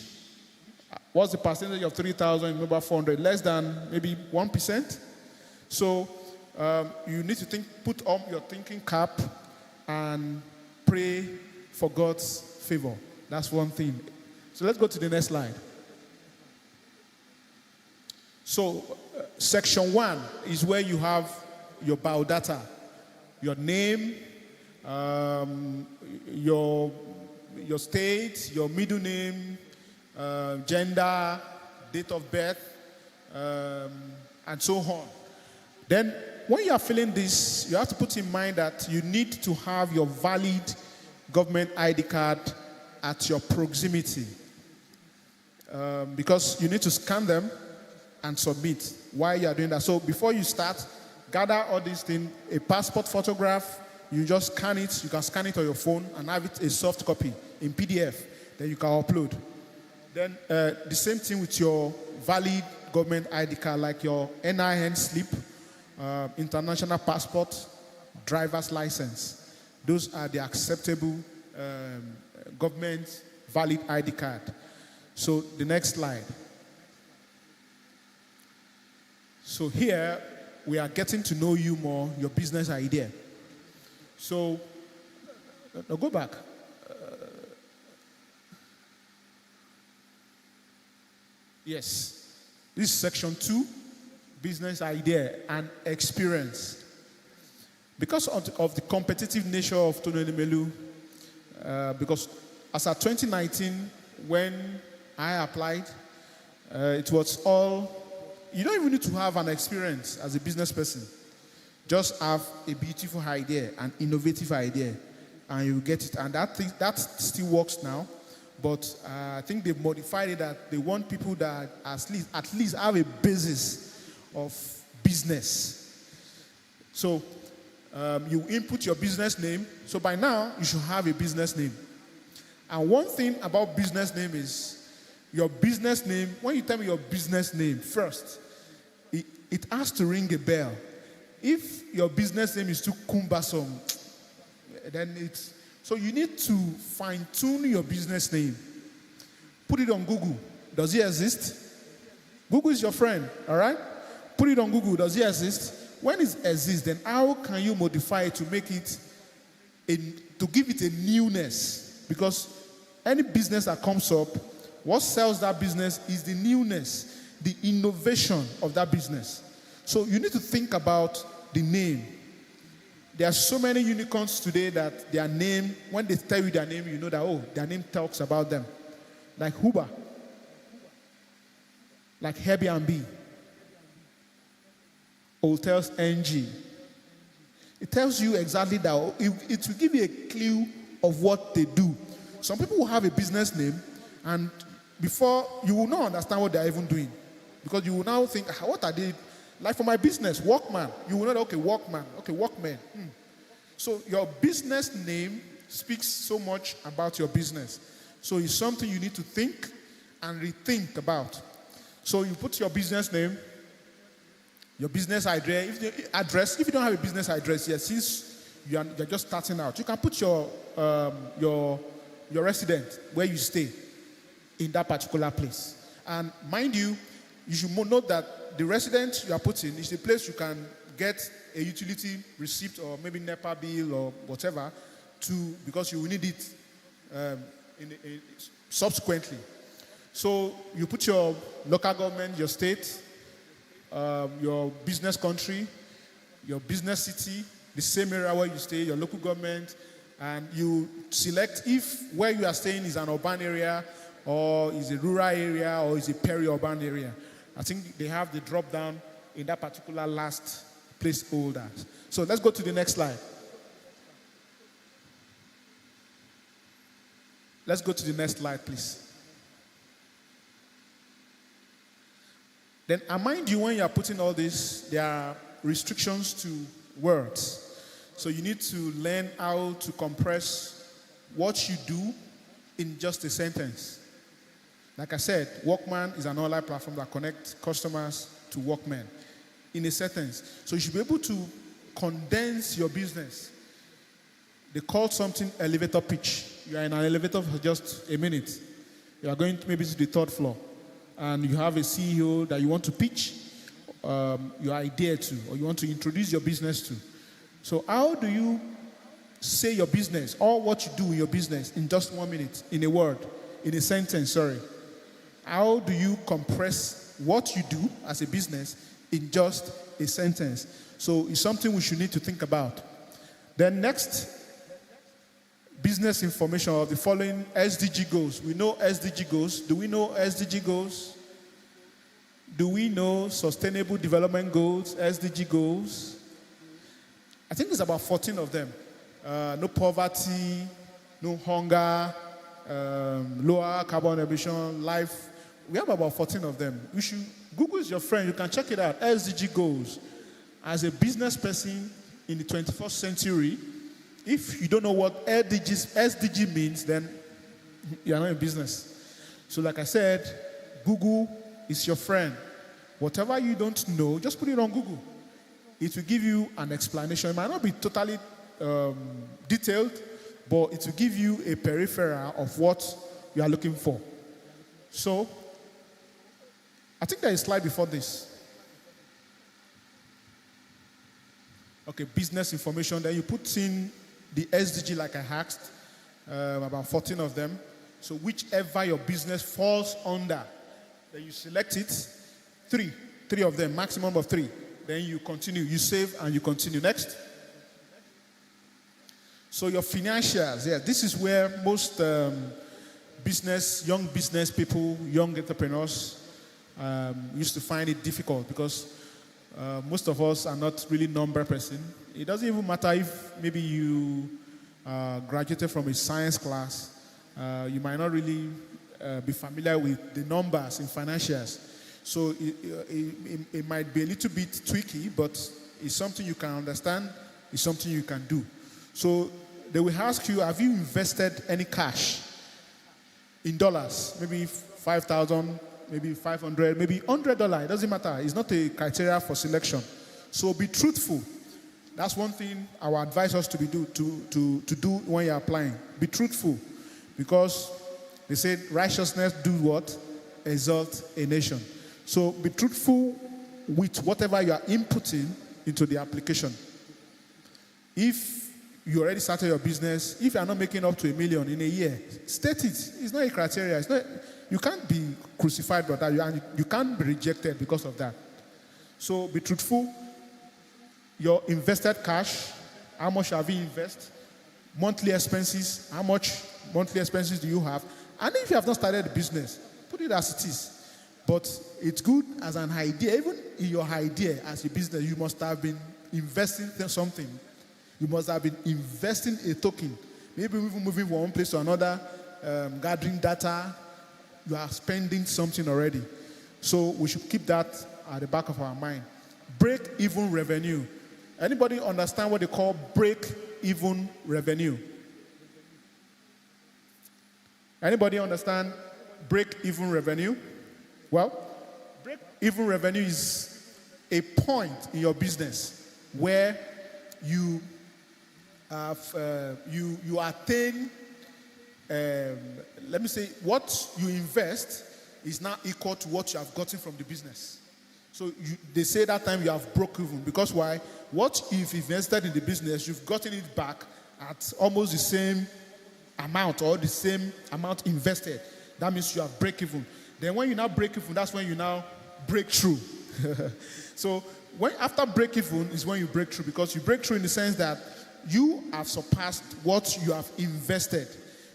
what's the percentage of 3,000 over 400? Less than maybe 1%. So you need to put on your thinking cap and pray for God's favor. That's one thing. So let's go to the next slide. So, section 1 is where you have your biodata, your name, your state, your middle name, gender, date of birth, and so on. Then, when you are filling this, you have to put in mind that you need to have your valid government ID card at your proximity, because you need to scan them and submit while you are doing that. So before you start, gather all these things, a passport photograph, you just scan it, you can scan it on your phone and have it a soft copy in PDF, then you can upload. Then the same thing with your valid government ID card, like your NIN slip, international passport, driver's license. Those are the acceptable government valid ID card. So the next slide. So here we are getting to know you more, your business idea. So now go back. Yes, this is section 2, business idea and experience. Because of the competitive nature of Tony Melu, because as of 2019, when I applied, it was all, you don't even need to have an experience as a business person. Just have a beautiful idea, an innovative idea, and you get it. And that still works now. But I think they've modified it that they want people that at least have a basis of business. So you input your business name. So by now, you should have a business name. And one thing about business name is your business name, when you tell me your business name first, it has to ring a bell. If your business name is too cumbersome, then it's... So you need to fine-tune your business name. Put it on Google. Does it exist? Google is your friend, all right? Put it on Google. Does it exist? When it exists, then how can you modify it to make it, to give it a newness? Because any business that comes up, what sells that business is the newness, the innovation of that business. So you need to think about the name. There are so many unicorns today that their name, when they tell you their name, you know that, oh, their name talks about them. Like Uber, like Airbnb, Hotels NG. It tells you exactly that. It will give you a clue of what they do. Some people will have a business name, and before, you will not understand what they're even doing. Because you will now think, what are they? Like for my business, Walkman. You will know, okay, Walkman, okay, Walkman. So your business name speaks so much about your business. So it's something you need to think and rethink about. So you put your business name, your business address. If you don't have a business address yet, since you're just starting out, you can put your resident, where you stay, in that particular place. And mind you, you should note that the residence you are putting is the place you can get a utility receipt or maybe NEPA bill or whatever because you will need it subsequently. So you put your local government, your state, your business country, your business city, the same area where you stay, your local government, and you select if where you are staying is an urban area or is a rural area or is a peri-urban area. I think they have the drop down in that particular last placeholder. So let's go to the next slide. Let's go to the next slide, please. Then, mind you, when you are putting all this, there are restrictions to words. So you need to learn how to compress what you do in just a sentence. Like I said, Walkman is an online platform that connects customers to Walkman in a sentence. So you should be able to condense your business. They call something elevator pitch. You are in an elevator for just a minute. You are going maybe to the 3rd floor. And you have a CEO that you want to pitch your idea to, or you want to introduce your business to. So how do you say your business, or what you do in your business in just 1 minute, in a word, in a sentence, sorry? How do you compress what you do as a business in just a sentence. So it's something we should need to think about. Then next, business information of the following SDG goals. We know SDG goals. Do we know SDG goals? Do we know Sustainable Development Goals, SDG goals? I think there's about 14 of them. No poverty, no hunger, lower carbon emission, life. We have about 14 of them. You should, Google is your friend. You can check it out. SDG goals. As a business person in the 21st century, if you don't know what SDG means, then you're not in business. So like I said, Google is your friend. Whatever you don't know, just put it on Google. It will give you an explanation. It might not be totally detailed, but it will give you a peripheral of what you are looking for. So, I think there is a slide before this. Okay, business information. Then you put in the SDG like I asked, about 14 of them. So whichever your business falls under, then you select it. Three of them, maximum of 3. Then you continue, you save and you continue. Next. So your financials, yeah, this is where most young business people, young entrepreneurs used to find it difficult because most of us are not really number person. It doesn't even matter if maybe you graduated from a science class, you might not really be familiar with the numbers in financials. So it might be a little bit tricky, but it's something you can understand, it's something you can do. So they will ask you, have you invested any cash in dollars? Maybe 5,000, maybe 500, maybe $100. It doesn't matter. It's not a criteria for selection. So be truthful. That's one thing I would advise us to do when you're applying. Be truthful. Because they said righteousness do what? Exalt a nation. So be truthful with whatever you are inputting into the application. If you already started your business, if you are not making up to $1 million in a year, state it. It's not a criteria. It's not, you can't be crucified by that, and you can't be rejected because of that. So be truthful. Your invested cash, how much have you invested? Monthly expenses, how much monthly expenses do you have? And if you have not started a business, put it as it is. But it's good as an idea. Even in your idea as a business, you must have been investing in something. You must have been investing a token. Maybe even moving from one place to another, gathering data. You are spending something already. So we should keep that at the back of our mind. Break-even revenue. Anybody understand what they call break-even revenue? Anybody understand break-even revenue? Well, break-even revenue is a point in your business where you attain, let me say, what you invest is now equal to what you have gotten from the business. So they say that time you have broke even. Because why? What you've invested in the business, you've gotten it back at almost the same amount or the same amount invested. That means you have break even. Then when you now break even, that's when you now break through. So after break even is when you break through, because you break through in the sense that you have surpassed what you have invested.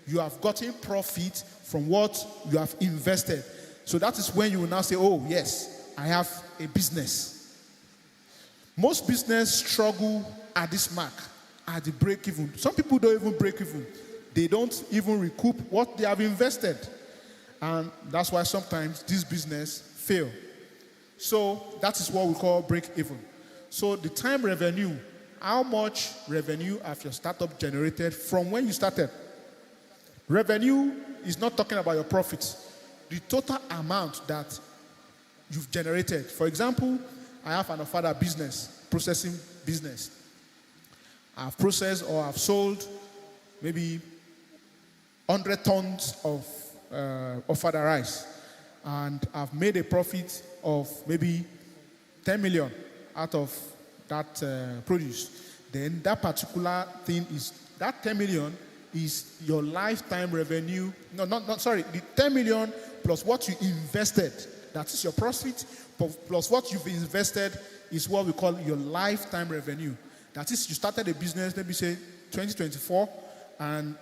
You have gotten profit from what you have invested. So that is when you will now say, oh yes, I have a business. Most business struggle at this mark, at the break even. Some people don't even break even. They don't even recoup what they have invested. And that's why sometimes this business fail. So that is what we call break even. So the time revenue, how much revenue have your startup generated from when you started? Revenue is not talking about your profits. The total amount that you've generated. For example, I have an father business, processing business. I've processed or I've sold maybe 100 tons of further rice, and I've made a profit of maybe 10 million out of that produce. Then that particular thing is, that 10 million is your lifetime revenue. The 10 million plus what you invested, that is your profit, plus what you've invested is what we call your lifetime revenue. That is, you started a business, maybe say 2024, and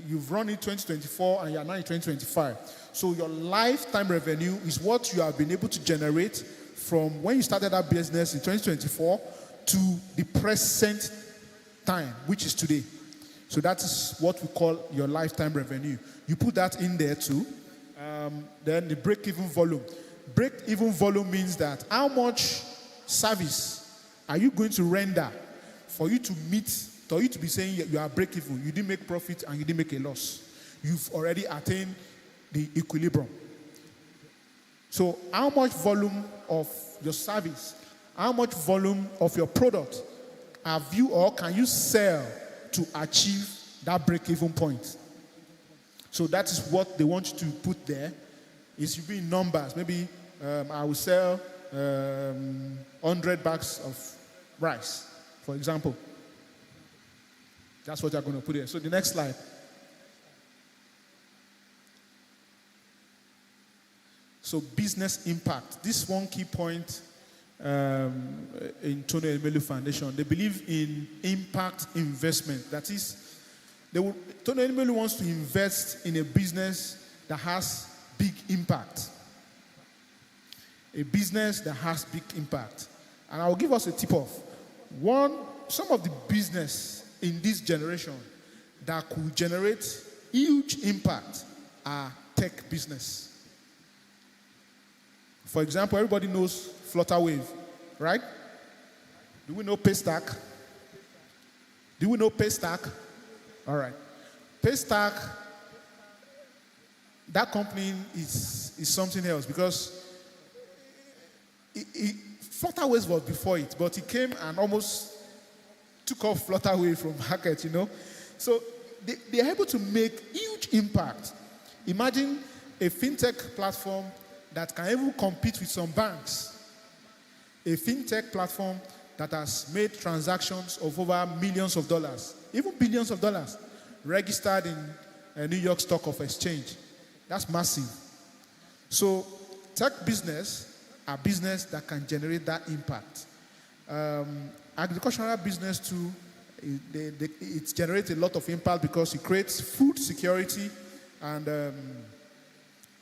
you've run it 2024, and you are now in 2025. So your lifetime revenue is what you have been able to generate from when you started that business in 2024 to the present time, which is today. So that is what we call your lifetime revenue. You put that in there too. Then the break-even volume. Break-even volume means that how much service are you going to render for you to meet, for you to be saying you are break-even, you didn't make profit and you didn't make a loss. You've already attained the equilibrium. So how much volume of your service, how much volume of your product have you or can you sell to achieve that break-even point? So that is what they want you to put there. It should be in numbers. Maybe I will sell 100 bags of rice, for example. That's what you're going to put there. So the next slide. So business impact. This one key point in Tony Elumelu Foundation. They believe in impact investment. That is, Tony Elumelu wants to invest in a business that has big impact. A business that has big impact. And I will give us a tip-off. Some of the business in this generation that could generate huge impact are tech business. For example, everybody knows Flutterwave, right? Do we know Paystack? Do we know Paystack? All right. Paystack, that company is something else because Flutterwave was before it, but it came and almost took off Flutterwave from market, you know. So they are able to make huge impact. Imagine a fintech platform that can even compete with some banks. A fintech platform that has made transactions of over millions of dollars, even billions of dollars, registered in a New York Stock Exchange. That's massive. So tech business are business that can generate that impact. Agricultural business too, it generates a lot of impact because it creates food security and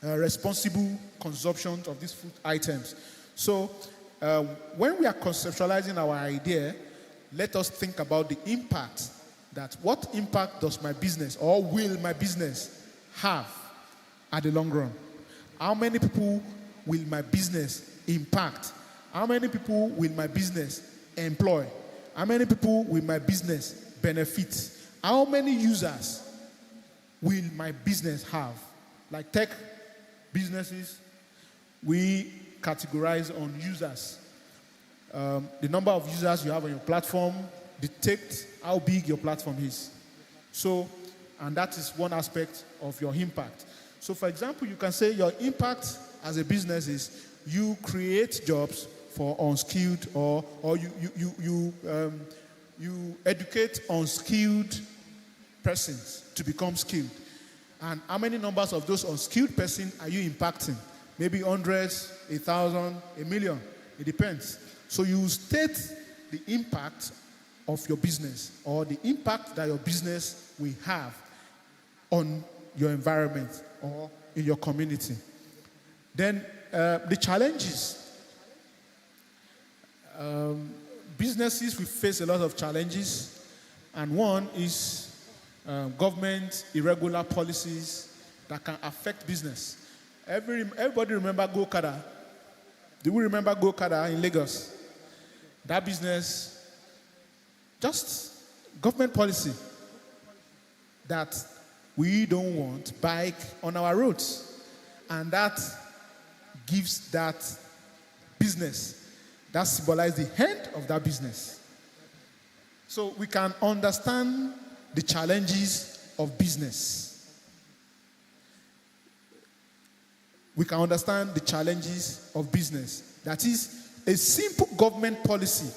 responsible consumption of these food items. So when we are conceptualizing our idea, let us think about the impact. That what impact does my business or will my business have at the long run? How many people will my business impact? How many people will my business employ? How many people will my business benefit? How many users will my business have? Like tech businesses, we categorize on users. The number of users you have on your platform dictates how big your platform is. So, and that is one aspect of your impact. So, for example, you can say your impact as a business is you create jobs for unskilled or you educate unskilled persons to become skilled. And how many numbers of those unskilled persons are you impacting? Maybe hundreds, 1,000, 1 million. It depends. So you state the impact of your business or the impact that your business will have on your environment or in your community. Then the challenges. Businesses will face a lot of challenges, and one is government irregular policies that can affect business. Everybody remember Go-Kada? Do we remember Go-Kada in Lagos? That business, just government policy that we don't want bike on our roads, and that gives that business, that symbolizes the end of that business. So we can understand the challenges of business. We can understand the challenges of business. That is, a simple government policy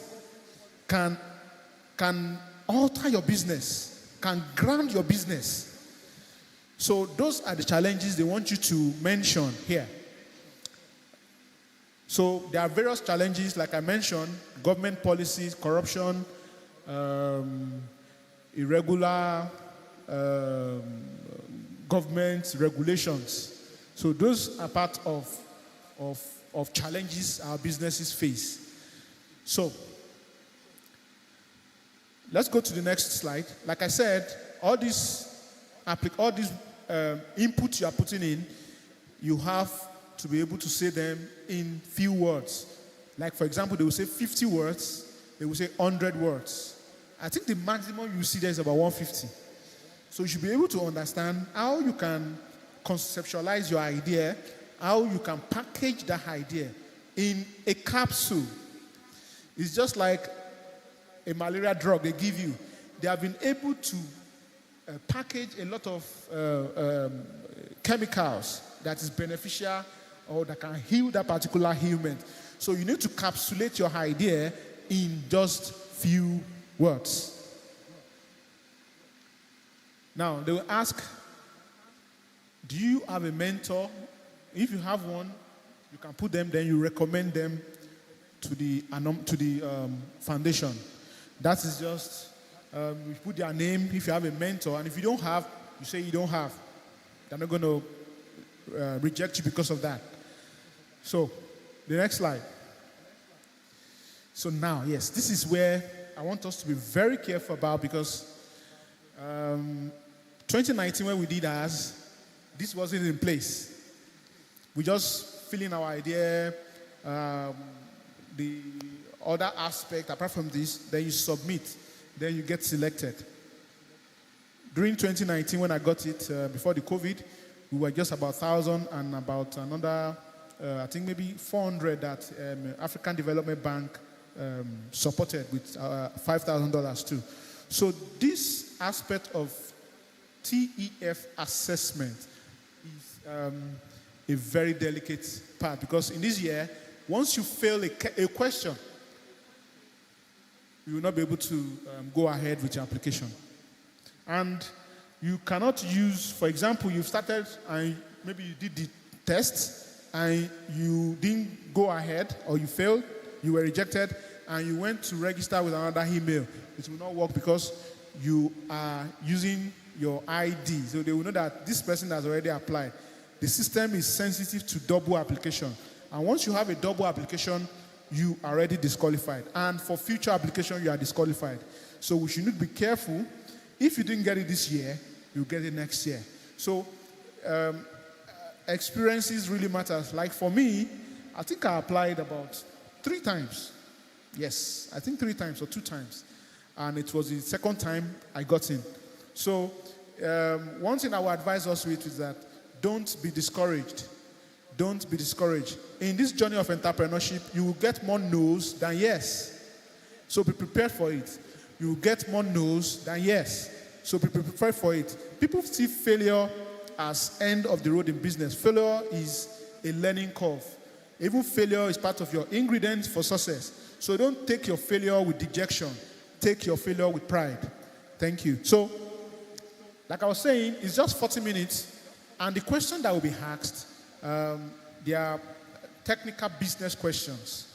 can alter your business, can ground your business. So those are the challenges they want you to mention here. So there are various challenges, like I mentioned, government policies, corruption, irregular government regulations. So those are part of challenges our businesses face. So let's go to the next slide. Like I said, all these inputs you are putting in, you have to be able to say them in few words. Like, for example, they will say 50 words, they will say 100 words. I think the maximum you see there is about 150. So you should be able to understand how you can conceptualize your idea, how you can package that idea in a capsule. It's just like a malaria drug they give you. They have been able to package a lot of chemicals that is beneficial or that can heal that particular ailment. So you need to capsulate your idea in just few words. Now, they will ask, do you have a mentor? If you have one, you can put them, then you recommend them to the foundation. That is just, you put their name if you have a mentor, and if you don't have, you say you don't have. They're not going to reject you because of that. So, the next slide. So now, yes, this is where I want us to be very careful about, because 2019 when we did ours, this wasn't in place. We just fill in our idea, the other aspect, apart from this, then you submit, then you get selected. During 2019 when I got it, before the COVID, we were just about 1,000 and about another, I think maybe 400 that African Development Bank supported with $5,000 too. So this aspect of TEF assessment is a very delicate part, because in this year, once you fail a question, you will not be able to go ahead with your application. And you cannot use, for example, you've started and maybe you did the test and you didn't go ahead, or you failed, you were rejected, and you went to register with another email. It will not work because you are using your ID. So they will know that this person has already applied. The system is sensitive to double application. And once you have a double application, you are already disqualified. And for future application, you are disqualified. So we should be careful. If you didn't get it this year, you'll get it next year. So experiences really matters. Like for me, I think I applied about 3 times. Yes, I think 3 times or 2 times. And it was the second time I got in. So one thing I would advise us with is that don't be discouraged. Don't be discouraged. In this journey of entrepreneurship, you will get more no's than yes. So be prepared for it. You will get more no's than yes. So be prepared for it. People see failure as end of the road in business. Failure is a learning curve. Even failure is part of your ingredients for success. So don't take your failure with dejection. Take your failure with pride. Thank you. So, like I was saying, it's just 40 minutes. And the question that will be asked, they are technical business questions.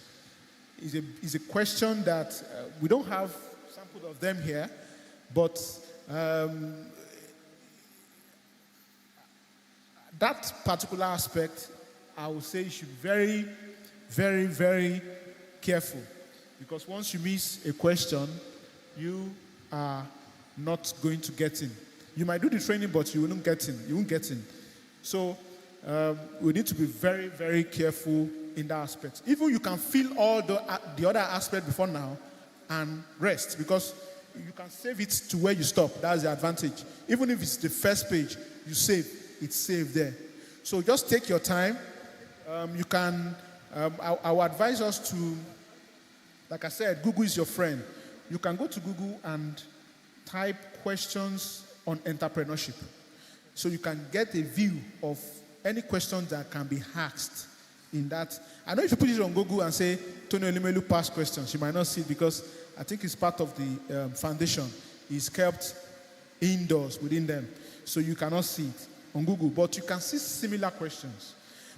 Is a question that we don't have samples of them here, but that particular aspect, I would say you should be very, very, very careful. Because once you miss a question, you are not going to get in. You might do the training, but you won't get in. You won't get in. So we need to be very, very careful in that aspect. Even you can fill all the other aspect before now and rest, because you can save it to where you stop. That's the advantage. Even if it's the first page, you save. It's saved there. So just take your time. You can, I will advise us to, like I said, Google is your friend. You can go to Google and type questions on entrepreneurship. So you can get a view of any questions that can be asked in that. I know if you put it on Google and say, Tony Olimelu past questions, you might not see it because I think it's part of the foundation. It's kept indoors within them. So you cannot see it on Google, but you can see similar questions.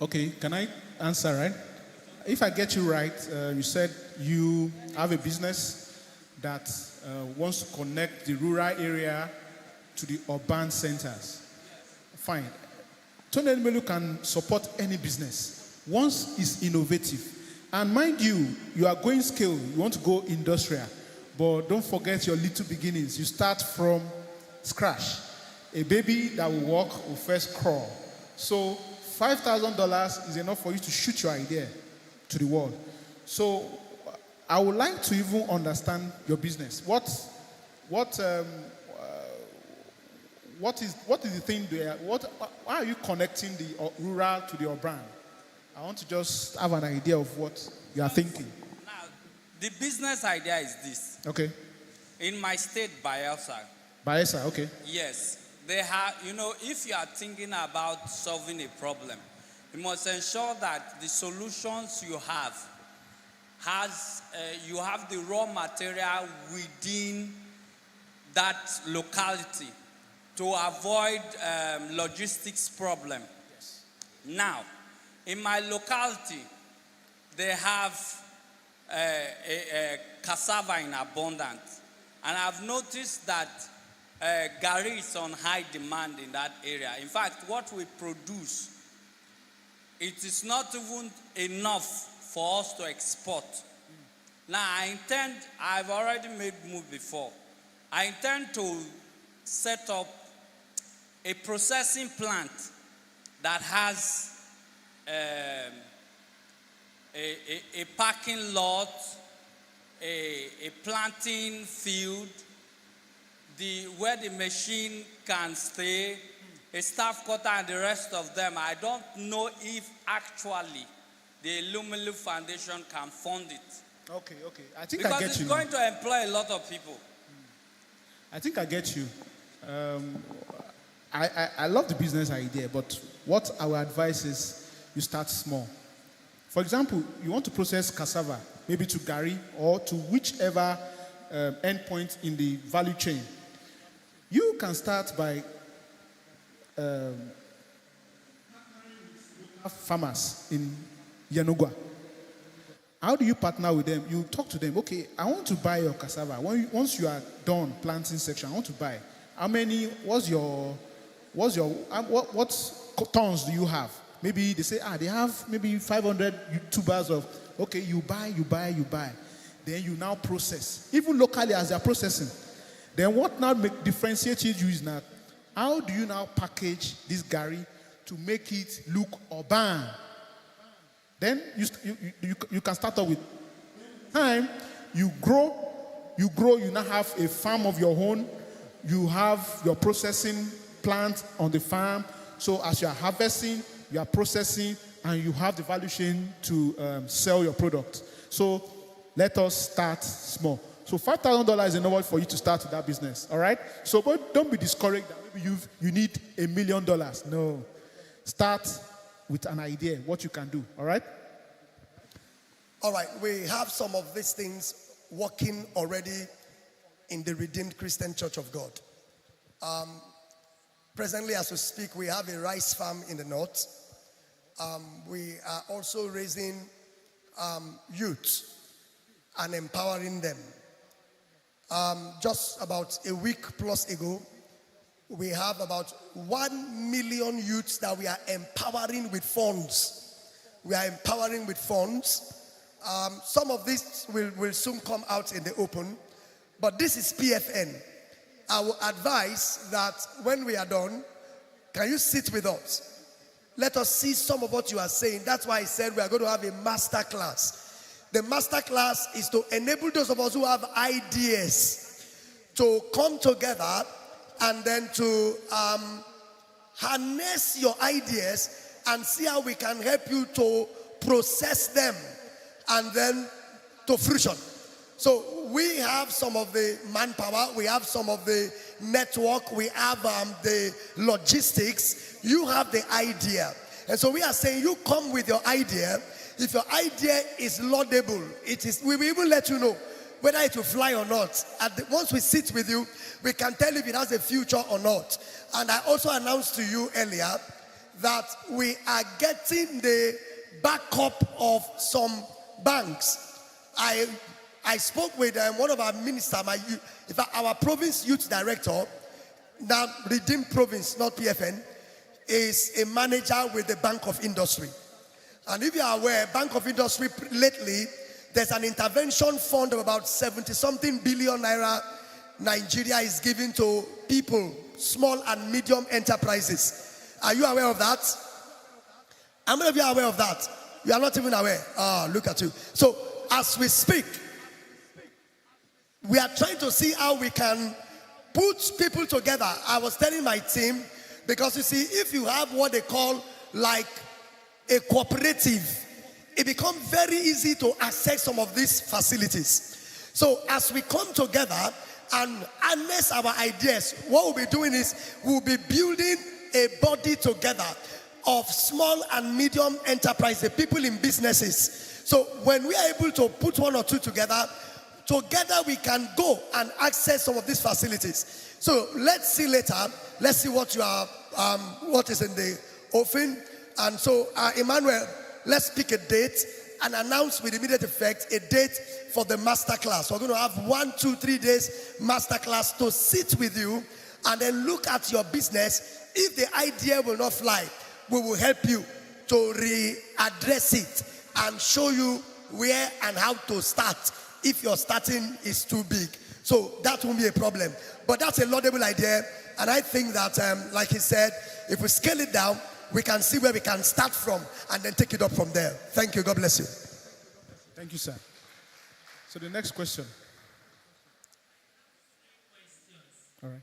Okay, can I answer, right? If I get you right, you said you have a business that wants to connect the rural area to the urban centers. Fine. Tony Elumelu can support any business once it's innovative. And mind you, you are going scale, you want to go industrial, but don't forget your little beginnings. You start from scratch. A baby that will walk will first crawl. So $5,000 is enough for you to shoot your idea to the world. So I would like to even understand your business. What is the thing there? Why are you connecting the rural to the urban? I want to just have an idea of what you are thinking. Now, the business idea is this. Okay. In my state, Bayelsa. Bayelsa, okay. Yes. They have, if you are thinking about solving a problem, you must ensure that the solutions you have you have the raw material within that locality to avoid logistics problem. Yes. Now, in my locality, they have a cassava in abundance, and I've noticed that Gari is on high demand in that area. In fact, what we produce, it is not even enough for us to export. Now, I've already made move before. I intend to set up a processing plant that has a parking lot, a planting field, where the machine can stay, a staff quarter, and the rest of them. I don't know if actually the Elumelu Foundation can fund it. Okay. I think I get you. Because it's going to employ a lot of people. I think I get you. I love the business idea, but what our advice is you start small. For example, you want to process cassava, maybe to Gari or to whichever endpoint in the value chain. You can start by farmers in Yanugwa. How do you partner with them? You talk to them. Okay, I want to buy your cassava. Once you are done planting section, I want to buy. How many? What tons do you have? Maybe they say, they have maybe 500 tubers of. Okay, you buy. Then you now process. Even locally, as they are processing. Then what now differentiates you is now, how do you now package this Gari to make it look urban? Then you can start off with time. You grow, you now have a farm of your own. You have your processing plant on the farm. So as you are harvesting, you are processing, and you have the value chain to sell your product. So let us start small. So $5,000 is enough for you to start with that business. All right? So but don't be discouraged that maybe you need $1 million. No. Start with an idea, what you can do. All right? All right. We have some of these things working already in the Redeemed Christian Church of God. Presently, as we speak, we have a rice farm in the north. We are also raising youth and empowering them. Just about a week plus ago, we have about 1 million youths that we are empowering with funds. We are empowering with funds. Some of this will soon come out in the open, but this is PFN. I will advise that when we are done, can you sit with us? Let us see some of what you are saying. That's why I said we are going to have a master class. The master class is to enable those of us who have ideas to come together and then to harness your ideas and see how we can help you to process them and then to fruition. So we have some of the manpower, we have some of the network, we have the logistics, you have the idea. And so we are saying you come with your idea. If your idea is laudable, we will even let you know whether it will fly or not. Once we sit with you, we can tell if it has a future or not. And I also announced to you earlier that we are getting the backup of some banks. I spoke with one of our ministers, in fact, our province youth director, now Redeemed Province, not PFN, is a manager with the Bank of Industry. And if you are aware, Bank of Industry lately, there's an intervention fund of about 70-something billion naira Nigeria is giving to people, small and medium enterprises. Are you aware of that? How many of you are aware of that? You are not even aware. Ah, look at you. So, as we speak, we are trying to see how we can put people together. I was telling my team, because you see, if you have what they call like a cooperative, it becomes very easy to access some of these facilities. So as we come together and harness our ideas, what we'll be doing is we'll be building a body together of small and medium enterprises, people in businesses. So when we are able to put one or two together we can go and access some of these facilities. So let's see later. Let's see what you are, what is in the offering. And so, Emmanuel, let's pick a date and announce with immediate effect a date for the masterclass. We're going to have 1, 2, 3 days masterclass to sit with you and then look at your business. If the idea will not fly, we will help you to readdress it and show you where and how to start if your starting is too big. So that won't be a problem. But that's a laudable idea. And I think that, like he said, if we scale it down, we can see where we can start from and then take it up from there. Thank you. God bless you. Thank you, sir. So the next question. All right.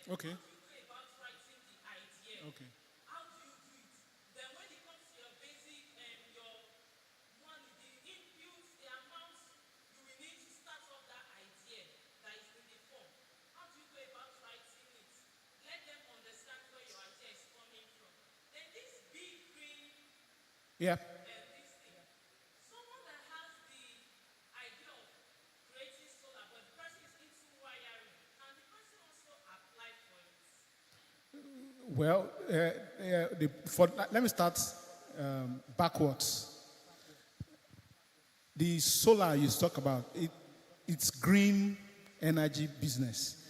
Okay. Okay. How do you do it? Then when it comes to your basic and your money, the inputs, the amounts you will need to start off that idea that is in the form. How do you go about writing it? Let them understand where your idea is coming from. Then this big green Yeah. this thing. Someone that has the idea of creating solar, but the person is into wiring, and the person also apply for it. Well, let me start backwards. The solar you talk about, it's green energy business.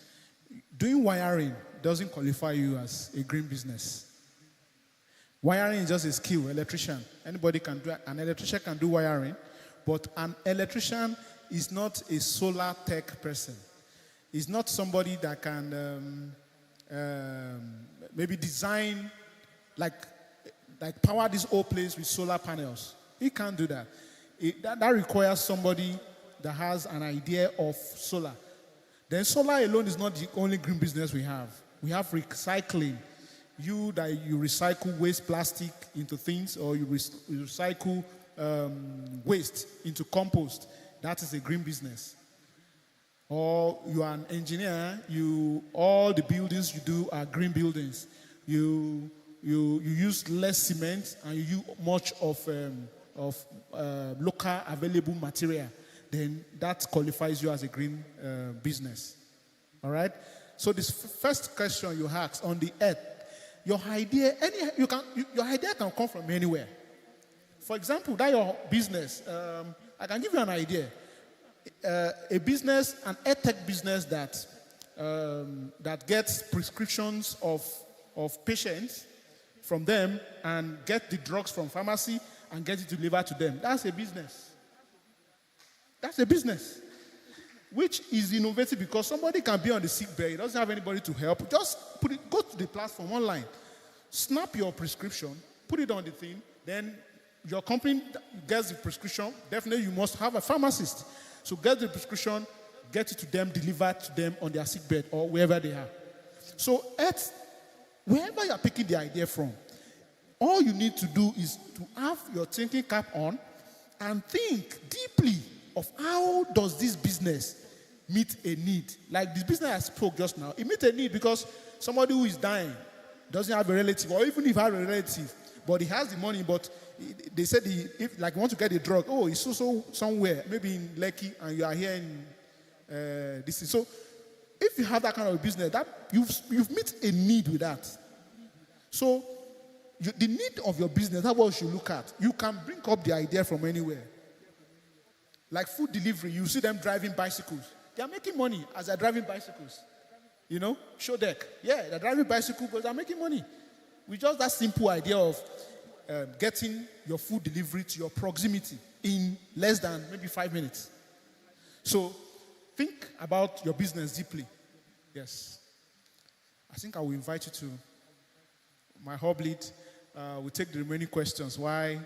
Doing wiring doesn't qualify you as a green business. Wiring is just a skill, electrician. Anybody can do, an electrician can do wiring, but an electrician is not a solar tech person. He's not somebody that can maybe design, like power this whole place with solar panels. He can't do that. That requires somebody that has an idea of solar. Then solar alone is not the only green business we have. We have recycling you recycle waste plastic into things, or you recycle waste into compost, that is a green business. Or you are an engineer, all the buildings you do are green buildings. You use less cement and you use much of local available material, then that qualifies you as a green business. All right? So this first question you asked on the earth, your idea can come from anywhere. For example, that your business, I can give you an idea. A business, an EdTech business that gets prescriptions of patients from them and get the drugs from pharmacy and get it delivered to them. That's a business. That's a business. Which is innovative because somebody can be on the sick bed, he doesn't have anybody to help. Just go to the platform online, snap your prescription, put it on the thing, then your company gets the prescription. Definitely you must have a pharmacist. So get the prescription, get it to them, delivered to them on their sick bed or wherever they are. So wherever you are picking the idea from, all you need to do is to have your thinking cap on and think deeply of how does this business meet a need. Like this business I spoke just now, it meets a need because somebody who is dying doesn't have a relative, or even if he has a relative, but he has the money, but they said if you want to get a drug, it's also somewhere, maybe in Lekki, and you are here in this. So if you have that kind of business, that you've met a need with that. So the need of your business, that's what you should look at. You can bring up the idea from anywhere. Like food delivery, you see them driving bicycles. They are making money as they're driving bicycles. Show deck. Yeah, they're driving bicycles, but they're making money. With just that simple idea of getting your food delivery to your proximity in less than maybe 5 minutes. So think about your business deeply. Yes. I think I will invite you to my hub lead. We'll take the remaining questions. Why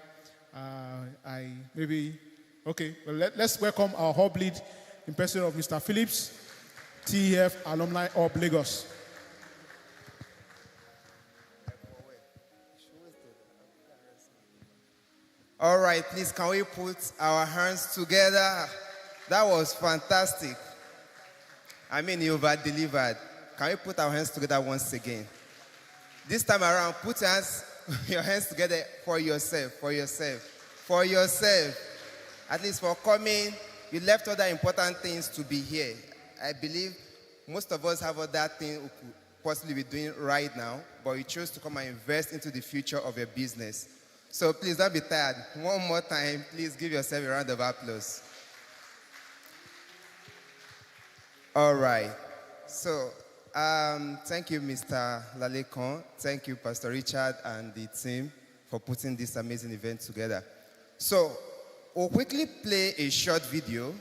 okay, well, let's welcome our hub lead in person of Mr. Phillips, TEF Alumni of Lagos. All right, please, can we put our hands together? That was fantastic. You over-delivered. Can we put our hands together once again? This time around, put your hands together for yourself. At least for coming, you left other important things to be here. I believe most of us have other things we could possibly be doing right now, but you chose to come and invest into the future of your business. So please don't be tired. One more time, please give yourself a round of applause. All right. So thank you, Mr. Lalekon. Thank you, Pastor Richard and the team for putting this amazing event together. So we'll quickly play a short video,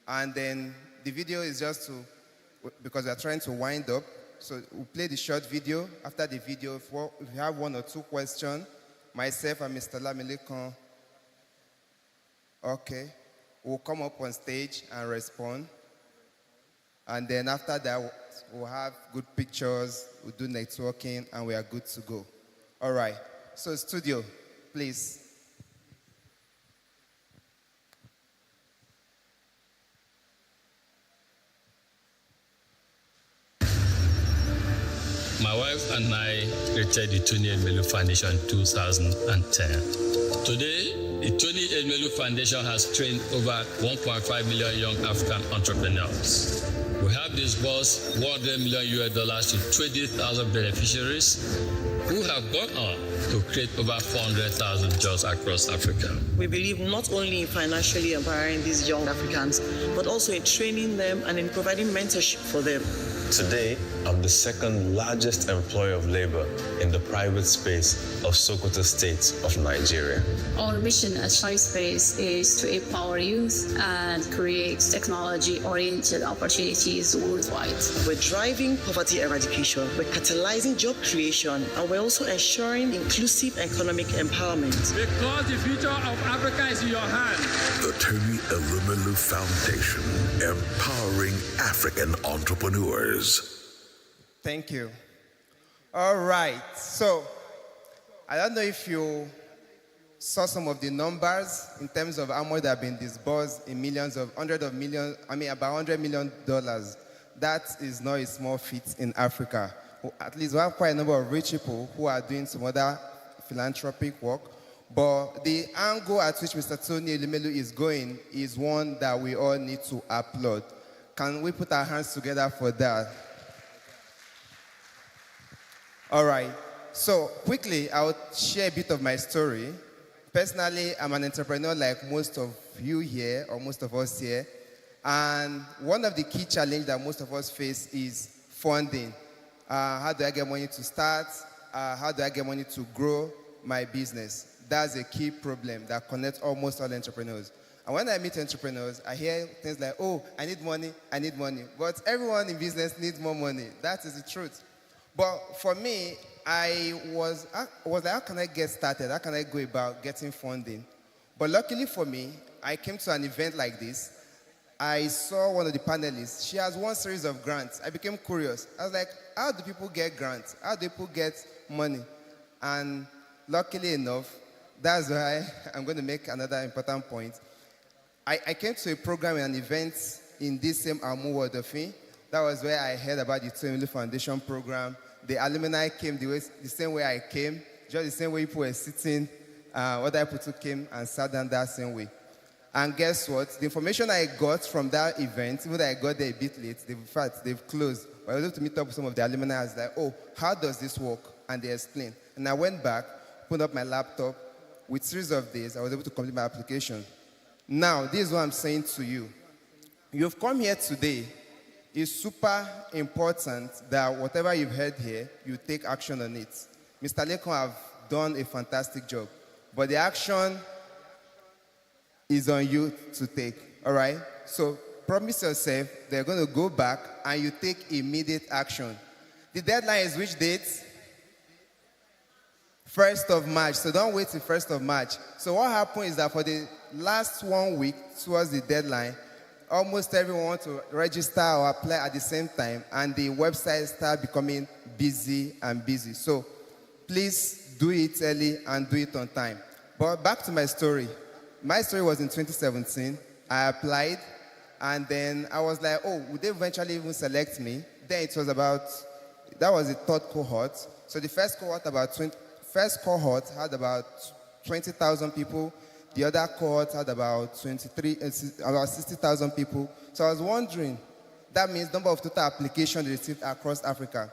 and then the video is just because we are trying to wind up. So we'll play the short video. After the video, if you have one or two questions, myself and Mr. Lalekon, okay, we'll come up on stage and respond. And then after that, we'll have good pictures, we'll do networking, and we are good to go. All right. So studio, please. My wife and I created the Tony Elmelu Foundation in 2010. Today, the Tony Elmelu Foundation has trained over 1.5 million young African entrepreneurs. We have disbursed $100 million to 20,000 beneficiaries who have gone on to create over 400,000 jobs across Africa. We believe not only in financially empowering these young Africans, but also in training them and in providing mentorship for them. Today, I'm the second largest employer of labor in the private space of Sokoto State of Nigeria. Our mission at ShineSpace is to empower youth and create technology-oriented opportunities worldwide. We're driving poverty eradication, we're catalyzing job creation, and we're also ensuring inclusive economic empowerment. Because the future of Africa is in your hands. The Tony Elumelu Foundation, empowering African entrepreneurs. Thank you. All right. So, I don't know if you saw some of the numbers in terms of how much have been disbursed in millions of, hundreds of millions, about $100 million. That is not a small feat in Africa. At least we have quite a number of rich people who are doing some other philanthropic work. But the angle at which Mr. Tony Elumelu is going is one that we all need to applaud. Can we put our hands together for that? All right. So quickly, I'll share a bit of my story. Personally, I'm an entrepreneur like most of you here, or most of us here. And one of the key challenges that most of us face is funding. How do I get money to start? How do I get money to grow my business? That's a key problem that connects almost all entrepreneurs. And when I meet entrepreneurs, I hear things like, oh, I need money. But everyone in business needs more money. That is the truth. But for me, I was like, how can I get started? How can I go about getting funding? But luckily for me, I came to an event like this. I saw one of the panelists. She has one series of grants. I became curious. I was like, how do people get grants? How do people get money? And luckily enough, that's why I'm going to make another important point. I came to a program and an event in this same AMUWO ORIADE. That was where I heard about the Tony Foundation program. The alumni came the same way I came, just the same way people were sitting. Other people came and sat down that same way. And guess what? The information I got from that event, even though I got there a bit late, in fact, they've closed. But I was able to meet up with some of the alumni. I was like, oh, how does this work? And they explained. And I went back, put up my laptop. With a series of days, I was able to complete my application. Now, this is what I'm saying to you. You've come here today. It's super important that whatever you've heard here, you take action on it. Mr. Lekon have done a fantastic job. But the action is on you to take, all right? So promise yourself they're going to go back and you take immediate action. The deadline is which date? 1st of March. So don't wait till 1st of March. So what happened is that for the last 1 week towards the deadline, almost everyone wants to register or apply at the same time, and the website start becoming busy and busy. So please do it early and do it on time. But back to my story. My story was in 2017. I applied, and then I was like, oh, would they eventually even select me? Then it was about, that was the third cohort. So the first cohort had about 20,000 people. The other cohort had about 60,000 people. So I was wondering, that means number of total applications received across Africa.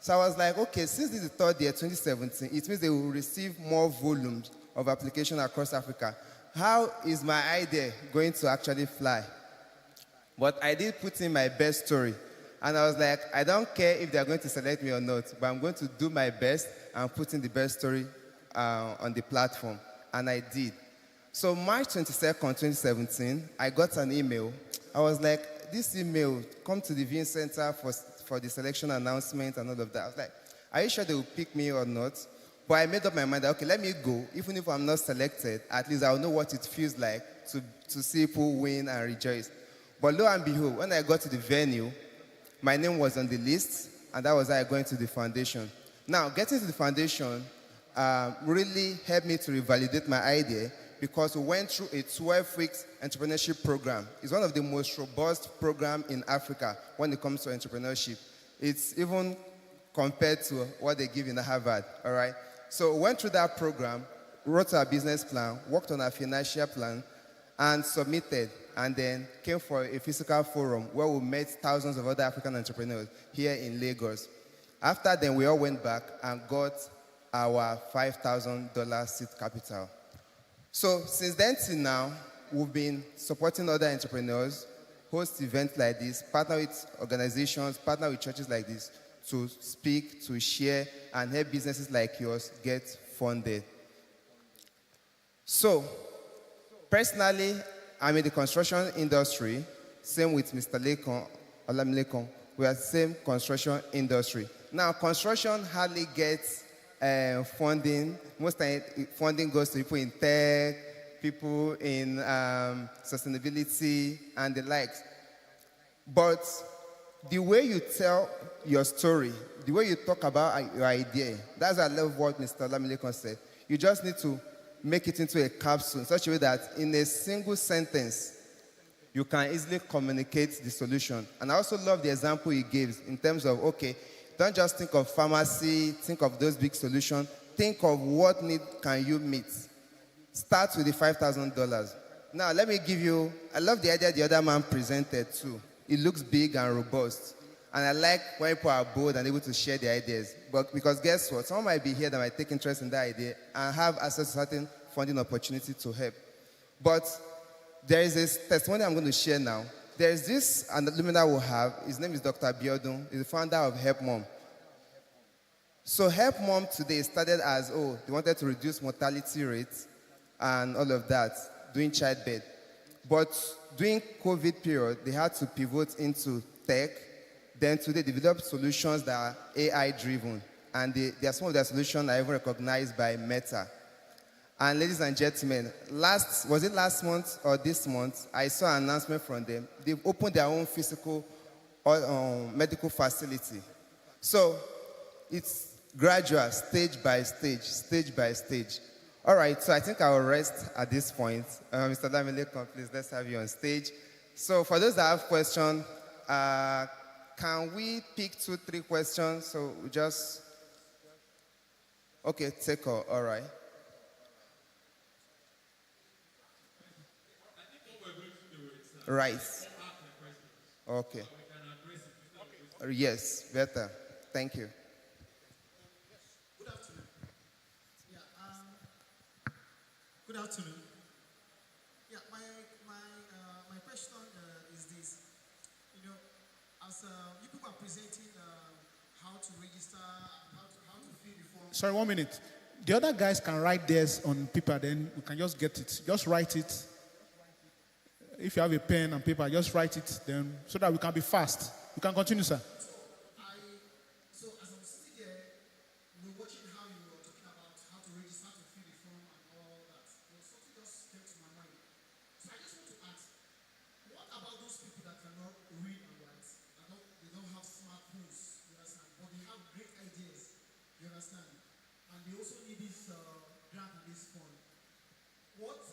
So I was like, okay, since this is the third year, 2017, it means they will receive more volumes of application across Africa. How is my idea going to actually fly? But I did put in my best story. And I was like, I don't care if they're going to select me or not, but I'm going to do my best and put in the best story on the platform. And I did. So March 22nd, 2017, I got an email. I was like, this email, come to the viewing center for the selection announcement and all of that. I was like, are you sure they will pick me or not? But I made up my mind that, okay, let me go. Even if I'm not selected, at least I'll know what it feels like to see people win and rejoice. But lo and behold, when I got to the venue, my name was on the list, and that was how I got into the foundation. Now, getting to the foundation really helped me to revalidate my idea, because we went through a 12-week entrepreneurship program. It's one of the most robust programs in Africa when it comes to entrepreneurship. It's even compared to what they give in Harvard, all right? So we went through that program, wrote our business plan, worked on our financial plan, and submitted, and then came for a physical forum where we met thousands of other African entrepreneurs here in Lagos. After then, we all went back and got our $5,000 seed capital. So since then till now, we've been supporting other entrepreneurs, host events like this, partner with organizations, partner with churches like this to speak, to share, and help businesses like yours get funded. So, personally, I'm in the construction industry, same with Mr. Lekon, Olamilekon. We are the same construction industry. Now, construction hardly gets funding. Most time, funding goes to people in tech, people in sustainability, and the likes. But the way you tell your story, the way you talk about your idea, that's I love what Mr. Lamilekon said. You just need to make it into a capsule in such a way that in a single sentence, you can easily communicate the solution. And I also love the example he gives in terms of, okay, don't just think of pharmacy, think of those big solutions. Think of what need can you meet. Start with the $5,000. Now, let me give you, I love the idea the other man presented too. It looks big and robust. And I like when people are bold and able to share their ideas. But because guess what? Someone might be here that might take interest in that idea and have access to certain funding opportunity to help. But there is this testimony I'm going to share now. There is this alumni we have. His name is Dr. Biodun. He's the founder of Help Mom. So Help Mom today started as, they wanted to reduce mortality rates and all of that, doing childbirth. But during COVID period, they had to pivot into tech. Then today, they developed solutions that are AI-driven. And they are some of their solutions are even recognized by Meta. And ladies and gentlemen, was it last month or this month, I saw an announcement from them. They've opened their own physical medical facility. So it's gradual, stage by stage, stage by stage. All right, so I think I will rest at this point. Mr. Damilekon, please, let's have you on stage. So for those that have questions, can we pick 2-3 questions? So we just, okay, take all right. Right. Okay. Yes, better. Thank you. Good afternoon. Good afternoon. Yeah, my question is this. You know, as you people are presenting how to register, how to fill the form. Sorry, 1 minute. The other guys can write theirs on paper, then we can just get it. Just write it. If you have a pen and paper, just write it then so that we can be fast. You can continue, sir. So as I'm sitting there, watching how you were talking about how to register, how to fill the form and all that, something just came to my mind. So I just want to ask, what about those people that cannot read and write? They don't have smartphones, you understand? But they have great ideas, you understand? And they also need this grant and this fund. What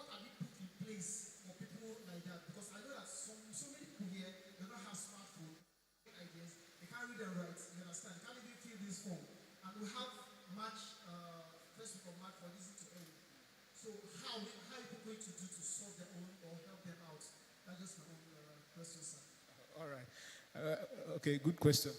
have you put in place for people like that? Because I know that so many people here, they don't have smartphone ideas, they can't read and write, you understand? They can't even fill this form. And we have March, first week of March for this to end. So how are you going to do to solve their own or help them out? That's just my own question, sir. All right. Okay, good question.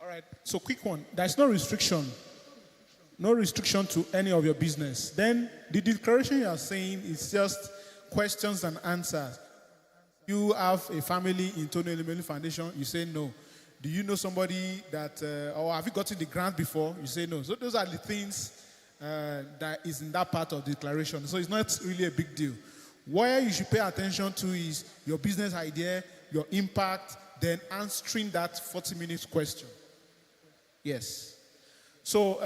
All right, so quick one. There's no restriction. No restriction to any of your business. Then the declaration you are saying is just questions and answers. You have a family in Tony Elumelu Foundation, you say no. Do you know somebody that, or have you gotten the grant before? You say no. So those are the things that is in that part of the declaration. So it's not really a big deal. Where you should pay attention to is your business idea, your impact, then answering that 40 minutes question. Yes. So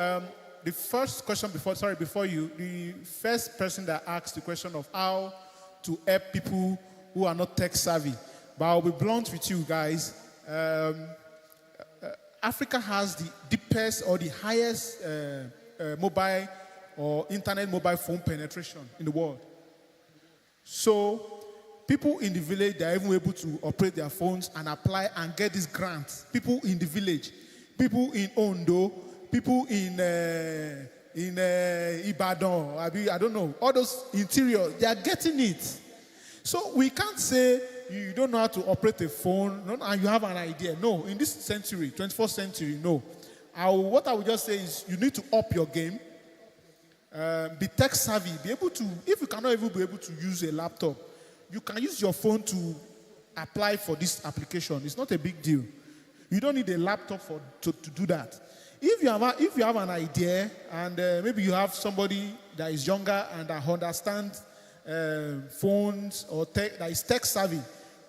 the first question before you, the first person that asked the question of how to help people who are not tech savvy. But I'll be blunt with you guys. Africa has the deepest or the highest mobile or internet mobile phone penetration in the world. So people in the village, they're even able to operate their phones and apply and get these grants. People in the village, people in Ondo, people in Ibadan, I don't know, all those interior, they are getting it. So we can't say you don't know how to operate a phone and you have an idea. No, in this century, 21st century, no. What I would just say is you need to up your game, be tech savvy, be able to, if you cannot even be able to use a laptop, you can use your phone to apply for this application. It's not a big deal. You don't need a laptop to do that. If you have an idea and maybe you have somebody that is younger and that understands phones or tech, that is tech savvy,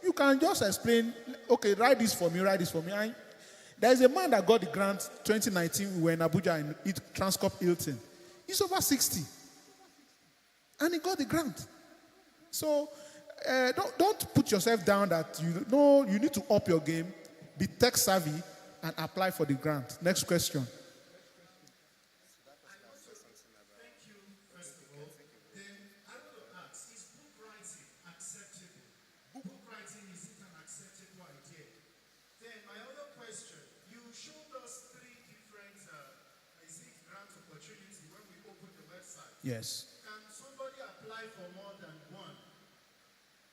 you can just explain, okay, write this for me. And there's a man that got the grant 2019. We were in Abuja in Transcorp Hilton. He's over 60. And he got the grant. So don't put yourself down that you need to up your game, be tech savvy, and apply for the grant. Next question. Yes. Can somebody apply for more than one?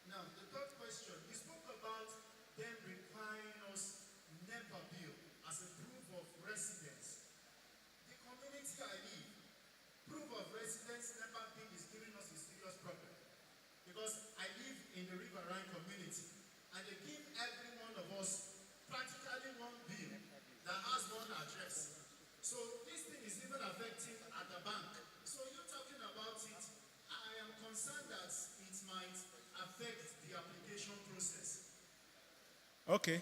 Now, the third question, you spoke about them requiring us NEPA bill as a proof of residence. The community I live, proof of residence NEPA bill is giving us a serious problem. Because I live in the riverine community, and they give every one of us practically one bill that has one address. So this thing is even affecting at the bank. So you're talking about it. I am concerned that it might affect the application process. Okay.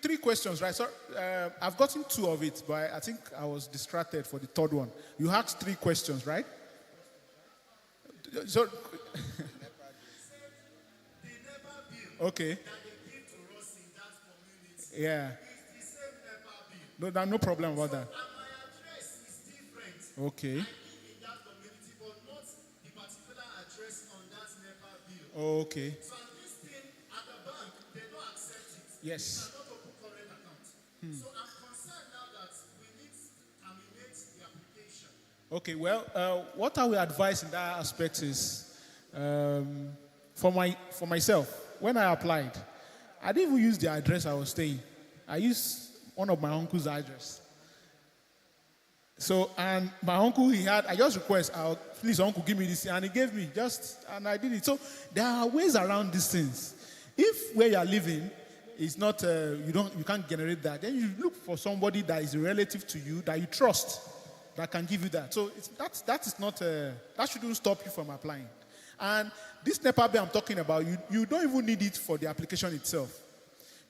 Three questions, right? So I've gotten two of it, but I think I was distracted for the third one. You asked three questions, right? So, okay. Yeah. No, no problem about that. Okay. Okay. So this thing at the bank, they don't accept it. Yes. They cannot open current account. So I'm concerned now that we need to terminate the application. Okay, well, what I will advise in that aspect is, for myself, when I applied, I didn't even use the address I was staying. I used one of my uncle's address. So, and my uncle, I just request, please, uncle, give me this, and he gave me, and I did it. So, there are ways around these things. If where you are living is not, you can't generate that, then you look for somebody that is a relative to you, that you trust, that can give you that. So, that shouldn't stop you from applying. And this NEPA bill I'm talking about, you don't even need it for the application itself.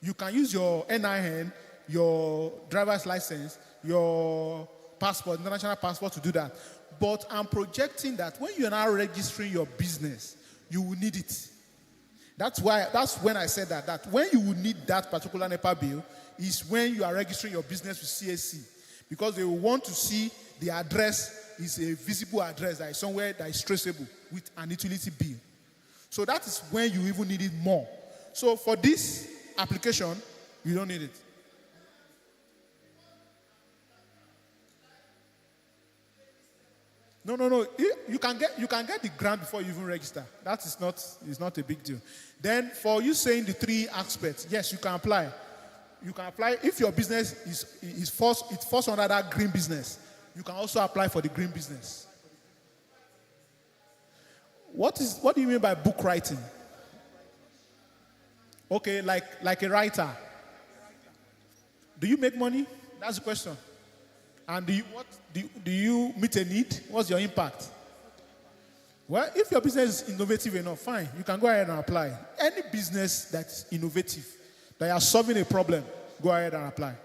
You can use your NIN, your driver's license, your passport, international passport to do that. But I'm projecting that when you're now registering your business, you will need it. That's when I said that when you will need that particular NEPA bill is when you are registering your business with CAC. Because they will want to see the address is a visible address that is somewhere that is traceable with an utility bill. So that is when you even need it more. So for this application, you don't need it. No. You can get the grant before you even register. That is not a big deal. Then for you saying the three aspects, yes, you can apply. You can apply if your business it falls under that green business. You can also apply for the green business. What do you mean by book writing? Okay, like a writer. Do you make money? That's the question. And do you meet a need? What's your impact? Well, if your business is innovative enough, fine. You can go ahead and apply. Any business that's innovative, that you are solving a problem, go ahead and apply.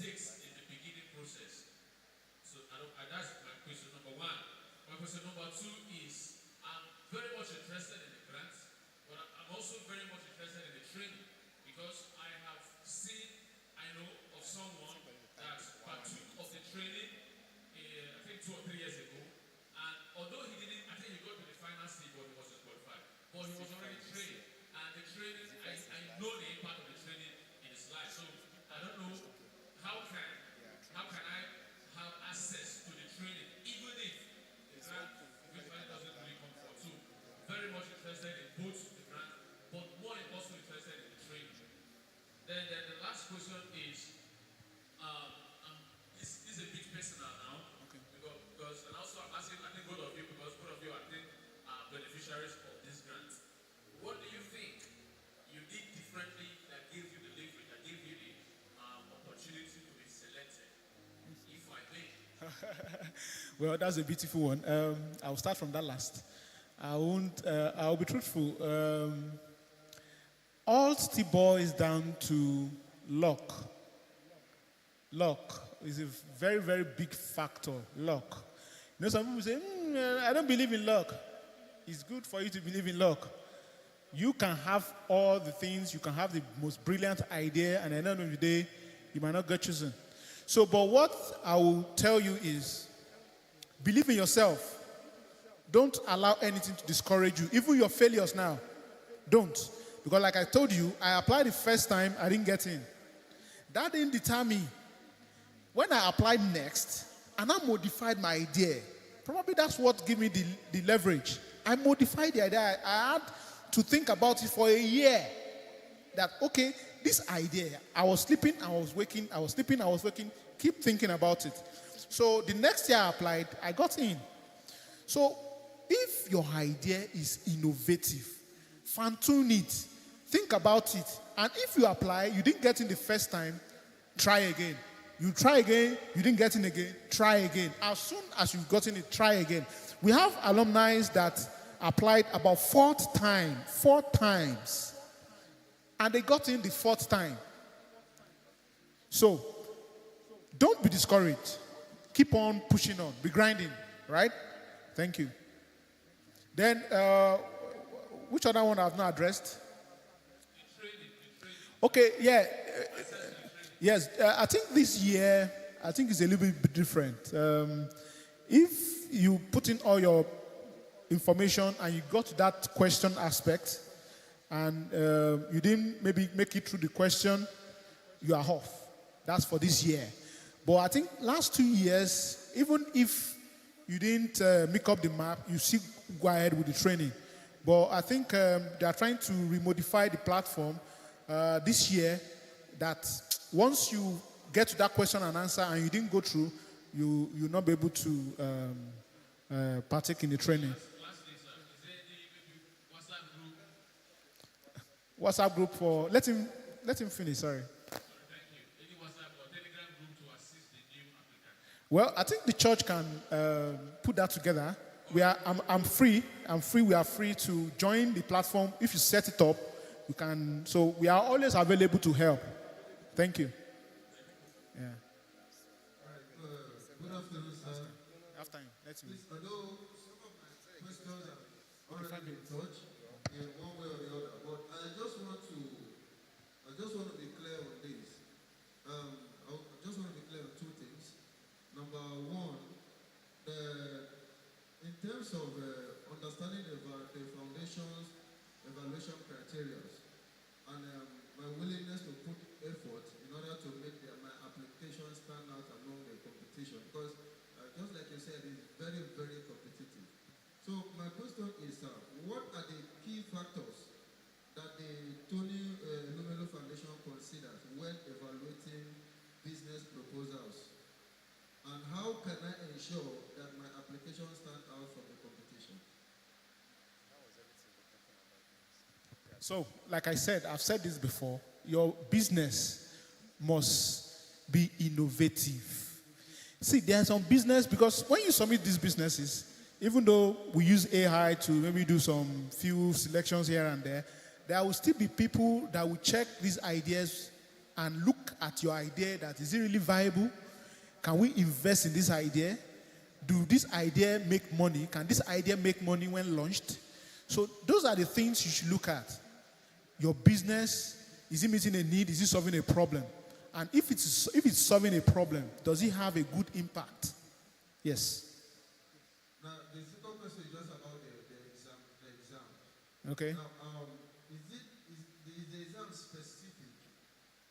mistakes in the beginning process? So that's my question number one. My question number two is, I'm very much interested in the grants, but I'm also very much interested in the training because I know of someone that partook of the training, I think 2 or 3 years ago, and although he didn't, I think he got to the final stage, but he wasn't qualified. But he was already trained, and the training, I know the impact of the training in his life. So I don't know how can I have access to the training, even if the grant doesn't really come forward. So very much interested in both the grant, but more also interested in the training. Then the last question is, this is a bit personal now, because and also I'm asking, I think both of you, because both of you I think are beneficiaries of this grant. What do you think you did differently that gave you the leverage, that gave you the opportunity to be selected, if I may? Well, that's a beautiful one. I'll start from that last. I'll be truthful. All still boils down to luck. Luck is a very, very big factor. Luck. You know, some people say, I don't believe in luck. It's good for you to believe in luck. You can have all the things, you can have the most brilliant idea, and at the end of the day, you might not get chosen. So, but what I will tell you is, believe in yourself. Don't allow anything to discourage you. Even your failures now, don't. Because like I told you, I applied the first time, I didn't get in. That didn't deter me. When I applied next, and I modified my idea, probably that's what gave me the leverage. I modified the idea. I had to think about it for a year. That, okay, this idea, I was sleeping, I was waking, I was sleeping, I was waking, keep thinking about it. So the next year I applied, I got in. So if your idea is innovative, fine-tune it, think about it. And if you apply, you didn't get in the first time, try again. You try again, you didn't get in again, try again. As soon as you've gotten it, try again. We have alumni that applied about 4 times. And they got in the 4th time. So, don't be discouraged. Keep on pushing on. Be grinding, right? Thank you. Then, which other one I've not addressed? Okay, yeah. Yes, I think this year, I think it's a little bit different. If you put in all your information and you got to that question aspect and you didn't maybe make it through the question, you are off. That's for this year. But I think last 2 years, even if you didn't make up the map, you still go ahead with the training. But I think they are trying to remodify the platform this year that once you get to that question and answer and you didn't go through, you'll not be able to partake in the training. WhatsApp group for let him finish. Sorry. Well, I think the church can put that together. I'm free. We are free to join the platform. If you set it up, you can. So we are always available to help. Thank you. Yeah. All right. Good afternoon, sir. After him, let's please. I know some of my questions have already been touched in one way or the other, but I just want to be clear on this. I just want to be clear on 2 things. Number one, in terms of understanding the foundation's evaluation criteria and my willingness to put effort in order to make my application stand out among the competition, because just like you said, it's very, very competitive. So my question is, what are the key factors that the Tony Lumelo Foundation considers when evaluating business proposals? And how can I ensure that my application stands out from the competition? So, like I said, I've said this before, your business must be innovative. See, there's some business, because when you submit these businesses, even though we use AI to maybe do some few selections here and there will still be people that will check these ideas and look at your idea that is it really viable? Can we invest in this idea? Do this idea make money? Can this idea make money when launched? So those are the things you should look at. Your business, is it meeting a need? Is it solving a problem? And if it's solving a problem, does it have a good impact? Yes. Now, the second question is just about the exam. Okay. Now, is the exam specific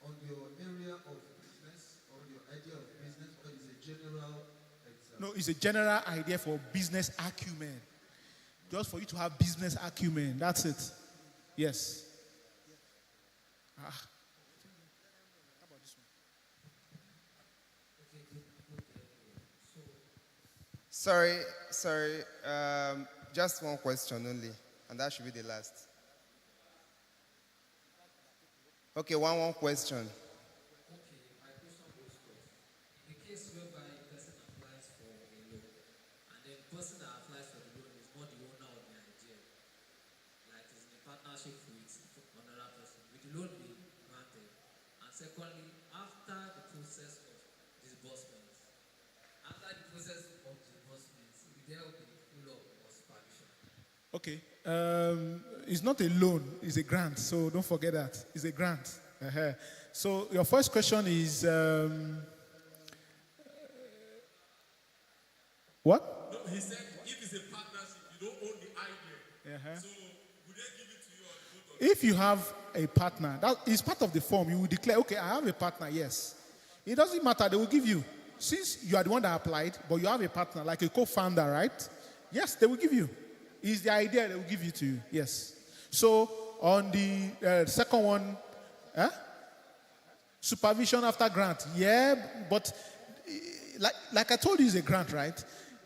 on your area of business or your idea of business, or is it a general exam? No, it's a general idea for business acumen. Just for you to have business acumen. That's it. Yes. Sorry. Just one question only, and that should be the last. Okay, one question. Okay, my question goes first. In the case whereby a person applies for a loan, and then the person that applies for the loan is not the owner of the idea, like is in a partnership with another person, will the loan be granted? And secondly, after the process of disbursement, will there be follow-up or supervision? Okay. It's not a loan, it's a grant. So don't forget that. It's a grant. So your first question is what? No, he said if it's a partnership, you don't own the idea. So would they give it to you or both of If you have a partner, that is part of the form. You will declare, okay, I have a partner, yes. It doesn't matter, they will give you. Since you are the one that applied, but you have a partner, like a co-founder, right? Yes, they will give you. It's the idea they will give you to you, yes. So on the second one, supervision after grant, yeah, but like I told you, it's a grant, right?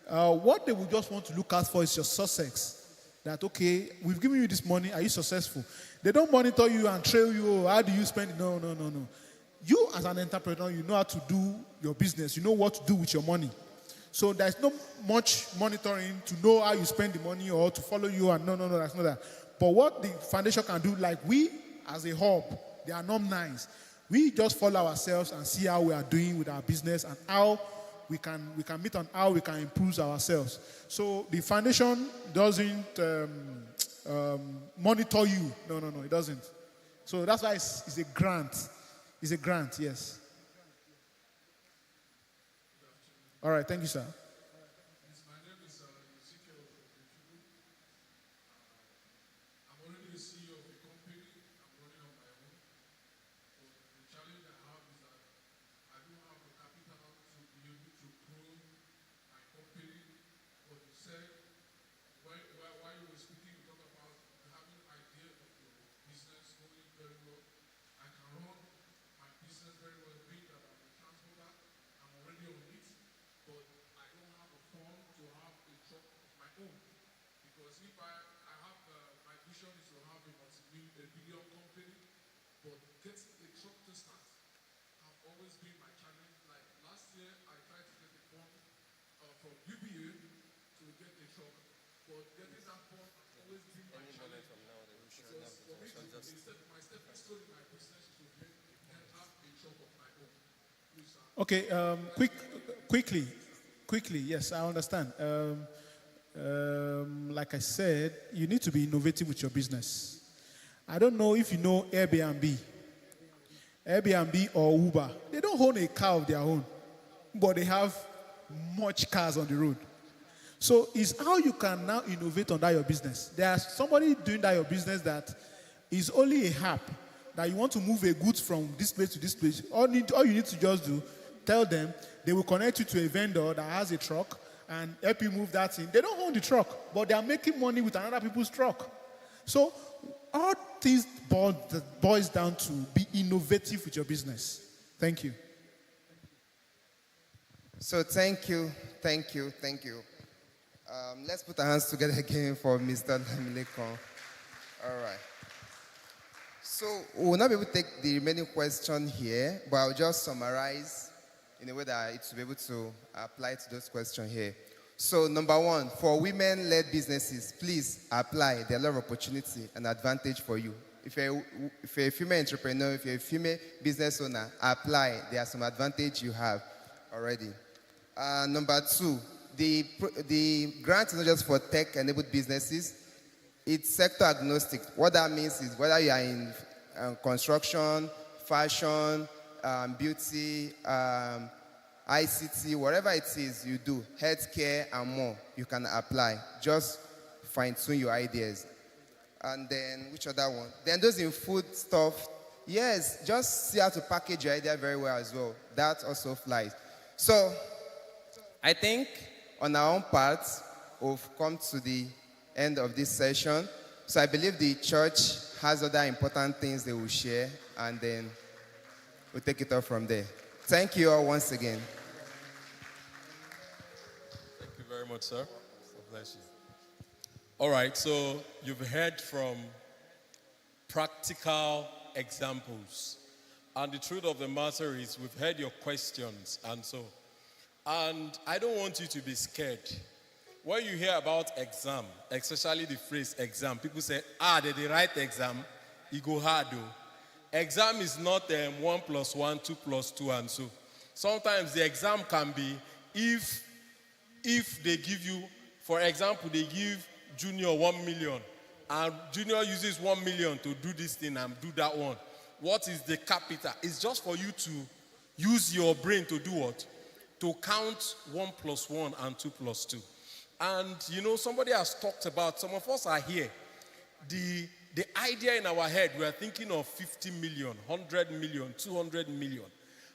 What they will just want to look out for is your success. That, okay, we've given you this money, are you successful? They don't monitor you and trail you, how do you spend it? No. You as an entrepreneur, you know how to do your business. You know what to do with your money. So there's not much monitoring to know how you spend the money or to follow you. And no, that's not that. But what the foundation can do, like we as a hub, the alumni, we just follow ourselves and see how we are doing with our business and how we can meet on how we can improve ourselves. So the foundation doesn't monitor you. No, it doesn't. So that's why it's a grant. It's a grant, yes. All right, thank you, sir. My name is Ezekiel. I'm already the CEO of the company. I'm running on my own. So the challenge I have is that I don't have the capital to be able to grow my company. But you said, while you were speaking, you talked about having an idea of your business going very well. I can run my business very well, being that I'm a transporter. I'm already on it. But I don't have a fund to have a truck of my own. Because if I have, my vision is to have a multi-billion company, but getting a truck to start have always been my challenge. Like last year, I tried to get a fund from UBA to get a truck, but getting that fund has always been my challenge. Because for me, my stepping stone in my business is to get and have a truck of my own. Please, sir. Okay, quickly, yes, I understand. Like I said, you need to be innovative with your business. I don't know if you know Airbnb or Uber. They don't own a car of their own, but they have much cars on the road. So it's how you can now innovate on that your business. There's somebody doing that your business that is only a app that you want to move a goods from this place to this place. All you need to just do, tell them, they will connect you to a vendor that has a truck and help you move that in. They don't own the truck, but they are making money with another people's truck. So all things boils down to be innovative with your business. Thank you. So thank you. Let's put our hands together again for Mr. Lamilekon. All right. So we will not be able to take the remaining question here, but I'll just summarize in a way that it will be able to apply to those questions here. So number one, for women-led businesses, please apply. There are a lot of opportunity and advantage for you. if you're a female entrepreneur, if you're a female business owner, apply. There are some advantage you have already. Number 2, the grant is not just for tech-enabled businesses. It's sector agnostic. What that means is whether you are in construction, fashion, beauty, ICT, whatever it is you do, healthcare and more, you can apply. Just fine-tune your ideas. And then, which other one? Then those in food stuff, yes, just see how to package your idea very well as well. That also flies. So, I think on our own part, we've come to the end of this session. So I believe the church has other important things they will share, and then we'll take it off from there. Thank you all once again. Thank you very much, sir. God bless you. All right, so you've heard from practical examples. And the truth of the matter is we've heard your questions and I don't want you to be scared. When you hear about exam, especially the phrase exam, people say, they write exam, it go hard though. Exam is not 1 + 1, 2 + 2 and so. Sometimes the exam can be if they give you, for example, they give Junior 1 million and Junior uses 1 million to do this thing and do that one. What is the capital? It's just for you to use your brain to do what? To count 1 + 1 and 2 + 2. And somebody has talked about, some of us are here. The idea in our head, we are thinking of 50 million, 100 million, 200 million.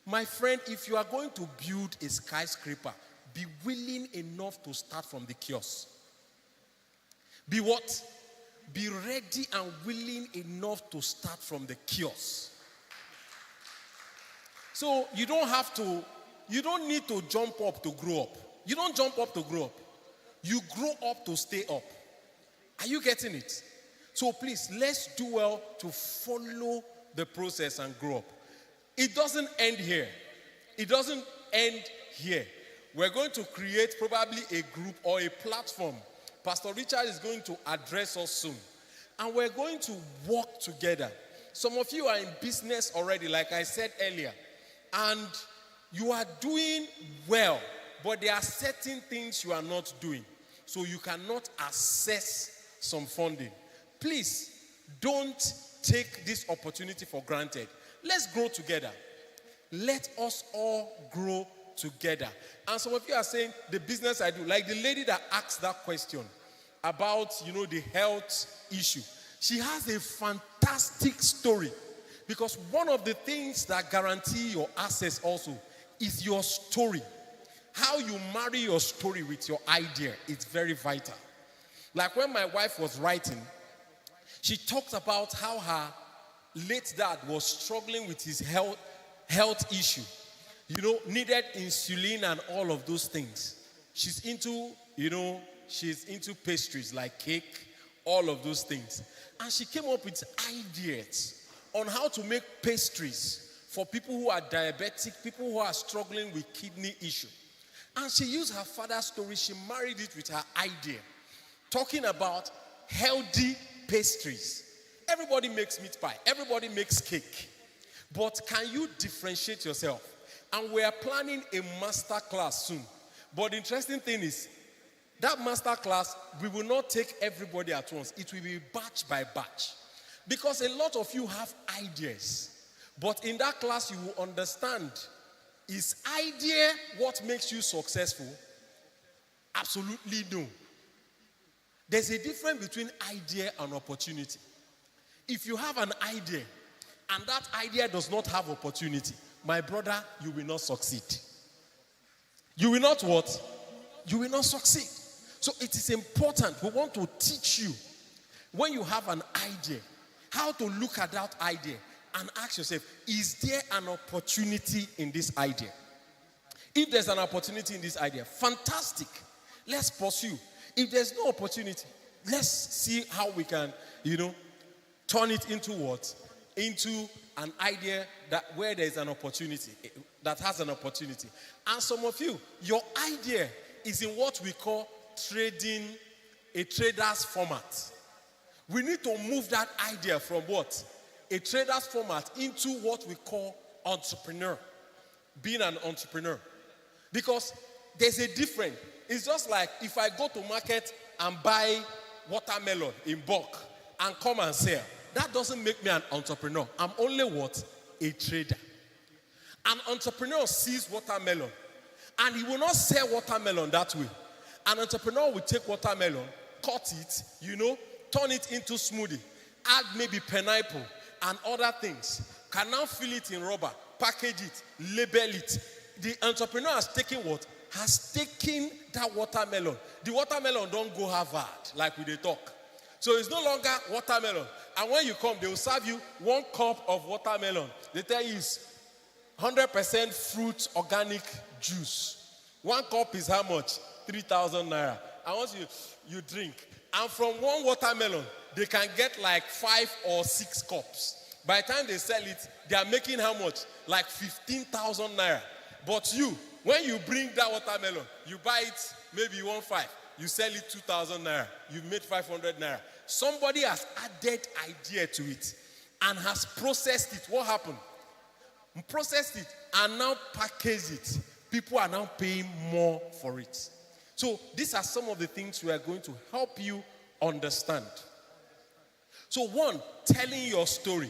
My friend, if you are going to build a skyscraper, be willing enough to start from the kiosk. Be what? Be ready and willing enough to start from the kiosk. So you don't need to jump up to grow up. You don't jump up to grow up. You grow up to stay up. Are you getting it? So please, let's do well to follow the process and grow up. It doesn't end here. It doesn't end here. We're going to create probably a group or a platform. Pastor Richard is going to address us soon. And we're going to work together. Some of you are in business already, like I said earlier. And you are doing well, but there are certain things you are not doing. So you cannot access some funding. Please, don't take this opportunity for granted. Let's grow together. Let us all grow together. And some of you are saying, the business I do, like the lady that asked that question about, the health issue. She has a fantastic story. Because one of the things that guarantee your access also is your story. How you marry your story with your idea is very vital. Like when my wife was writing, she talked about how her late dad was struggling with his health issue. Needed insulin and all of those things. She's into pastries like cake, all of those things. And she came up with ideas on how to make pastries for people who are diabetic, people who are struggling with kidney issue. And she used her father's story, she married it with her idea, talking about healthy pastries. Everybody makes meat pie, everybody makes cake. But can you differentiate yourself? And we are planning a master class soon. But the interesting thing is, that master class, we will not take everybody at once. It will be batch by batch. Because a lot of you have ideas. But in that class, you will understand, is idea what makes you successful? Absolutely no. There's a difference between idea and opportunity. If you have an idea, and that idea does not have opportunity, my brother, you will not succeed. You will not what? You will not succeed. So it is important. We want to teach you, when you have an idea, how to look at that idea and ask yourself, is there an opportunity in this idea? If there's an opportunity in this idea, fantastic. Let's pursue. If there's no opportunity, let's see how we can, turn it into what? Into an idea that where there's an opportunity, that has an opportunity. And some of you, your idea is in what we call a trader's format. We need to move that idea from what? A trader's format into what we call entrepreneur. Being an entrepreneur. Because there's a difference. It's just like if I go to market and buy watermelon in bulk and come and sell. That doesn't make me an entrepreneur. I'm only what? A trader. An entrepreneur sees watermelon and he will not sell watermelon that way. An entrepreneur will take watermelon, cut it, turn it into smoothie, add maybe pineapple and other things, can now fill it in rubber, package it, label it. The entrepreneur has taken what? Has taken that watermelon. The watermelon don't go Harvard like we dey talk. So it's no longer watermelon. And when you come, they will serve you 1 cup of watermelon. They tell you it's 100% fruit organic juice. 1 cup is how much? 3,000 naira. And once you drink, and from 1 watermelon, they can get like 5 or 6 cups. By the time they sell it, they are making how much? Like 15,000 naira. But you, when you bring that watermelon, you buy it maybe 1.5, you sell it 2,000 naira, you've made 500 naira. Somebody has added idea to it and has processed it. What happened? Processed it and now packaged it. People are now paying more for it. So these are some of the things we are going to help you understand. So 1, telling your story.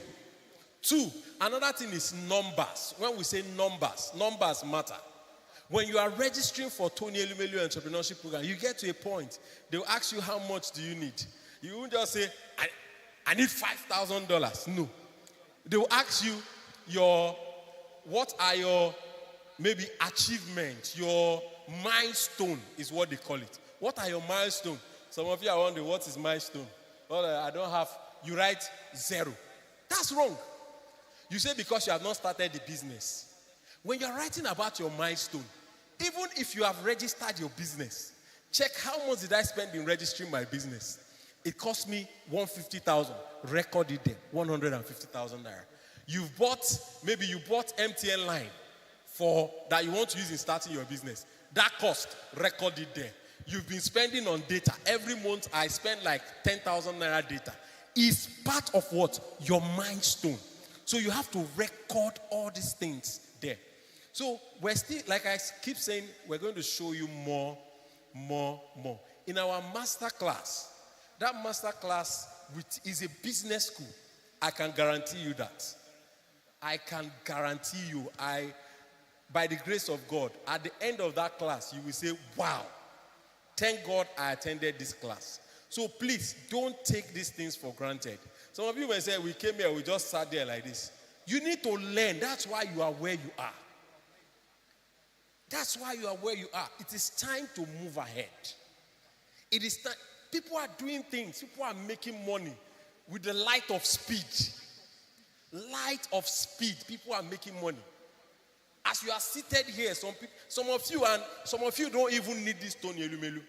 2, another thing is numbers. When we say numbers matter. When you are registering for Tony Elumelu Entrepreneurship Program, you get to a point, they'll ask you how much do you need. You won't just say, I need $5,000. No. They'll ask you what are your maybe achievements, your milestone is what they call it. What are your milestones? Some of you are wondering, what is milestone? Well, I don't have, you write 0. That's wrong. You say because you have not started the business. When you're writing about your milestone, even if you have registered your business, check how much did I spend in registering my business. It cost me 150,000. Record it there, 150,000 naira. You bought MTN line that you want to use in starting your business. That cost, record it there. You've been spending on data. Every month I spend like 10,000 naira data. It's part of what? Your milestone. So you have to record all these things there. So we're still, like I keep saying, we're going to show you more. In our master class, that master class is a business school. I can guarantee you that. I can guarantee you, by the grace of God, at the end of that class, you will say, wow, thank God I attended this class. So please, don't take these things for granted. Some of you may say, we came here, we just sat there like this. You need to learn. That's why you are where you are. That's why you are where you are. It is time to move ahead. It is time. People are doing things. People are making money with the light of speed. Light of speed. People are making money. As you are seated here, some of you don't even need this Tony Elumelu.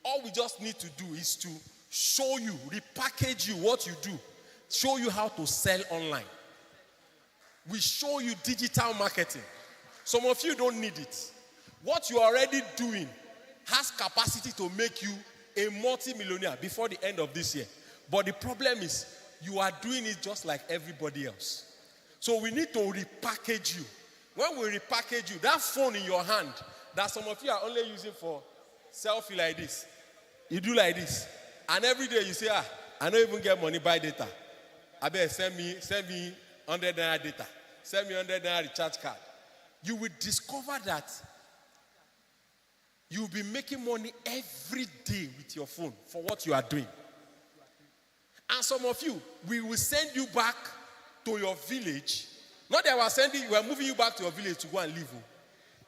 All we just need to do is to show you, repackage you what you do, show you how to sell online. We show you digital marketing. Some of you don't need it. What you're already doing has capacity to make you a multi-millionaire before the end of this year. But the problem is you are doing it just like everybody else. So we need to repackage you. When we repackage you, that phone in your hand that some of you are only using for selfie like this, you do like this. And every day you say, I don't even get money, buy data. I better send me 100 naira data. Send me 100 naira recharge card. You will discover that you'll be making money every day with your phone for what you are doing. And some of you, we will send you back to your village. Not that we are moving you back to your village to go and live.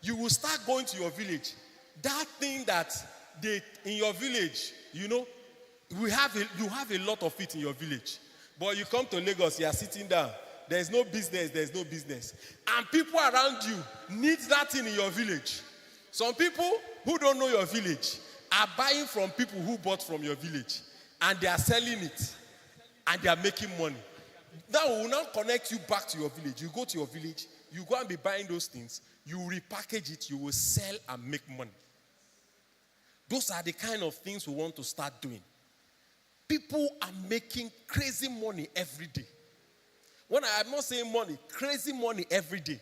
You will start going to your village. That thing that in your village, you have a lot of it in your village. But you come to Lagos, you are sitting down. There's no business. And people around you need that thing in your village. Some people who don't know your village are buying from people who bought from your village. And they are selling it. And they are making money. Now we will now connect you back to your village. You go to your village, you go and be buying those things, you repackage it, you will sell and make money. Those are the kind of things we want to start doing. People are making crazy money every day. When I'm not saying money, crazy money every day.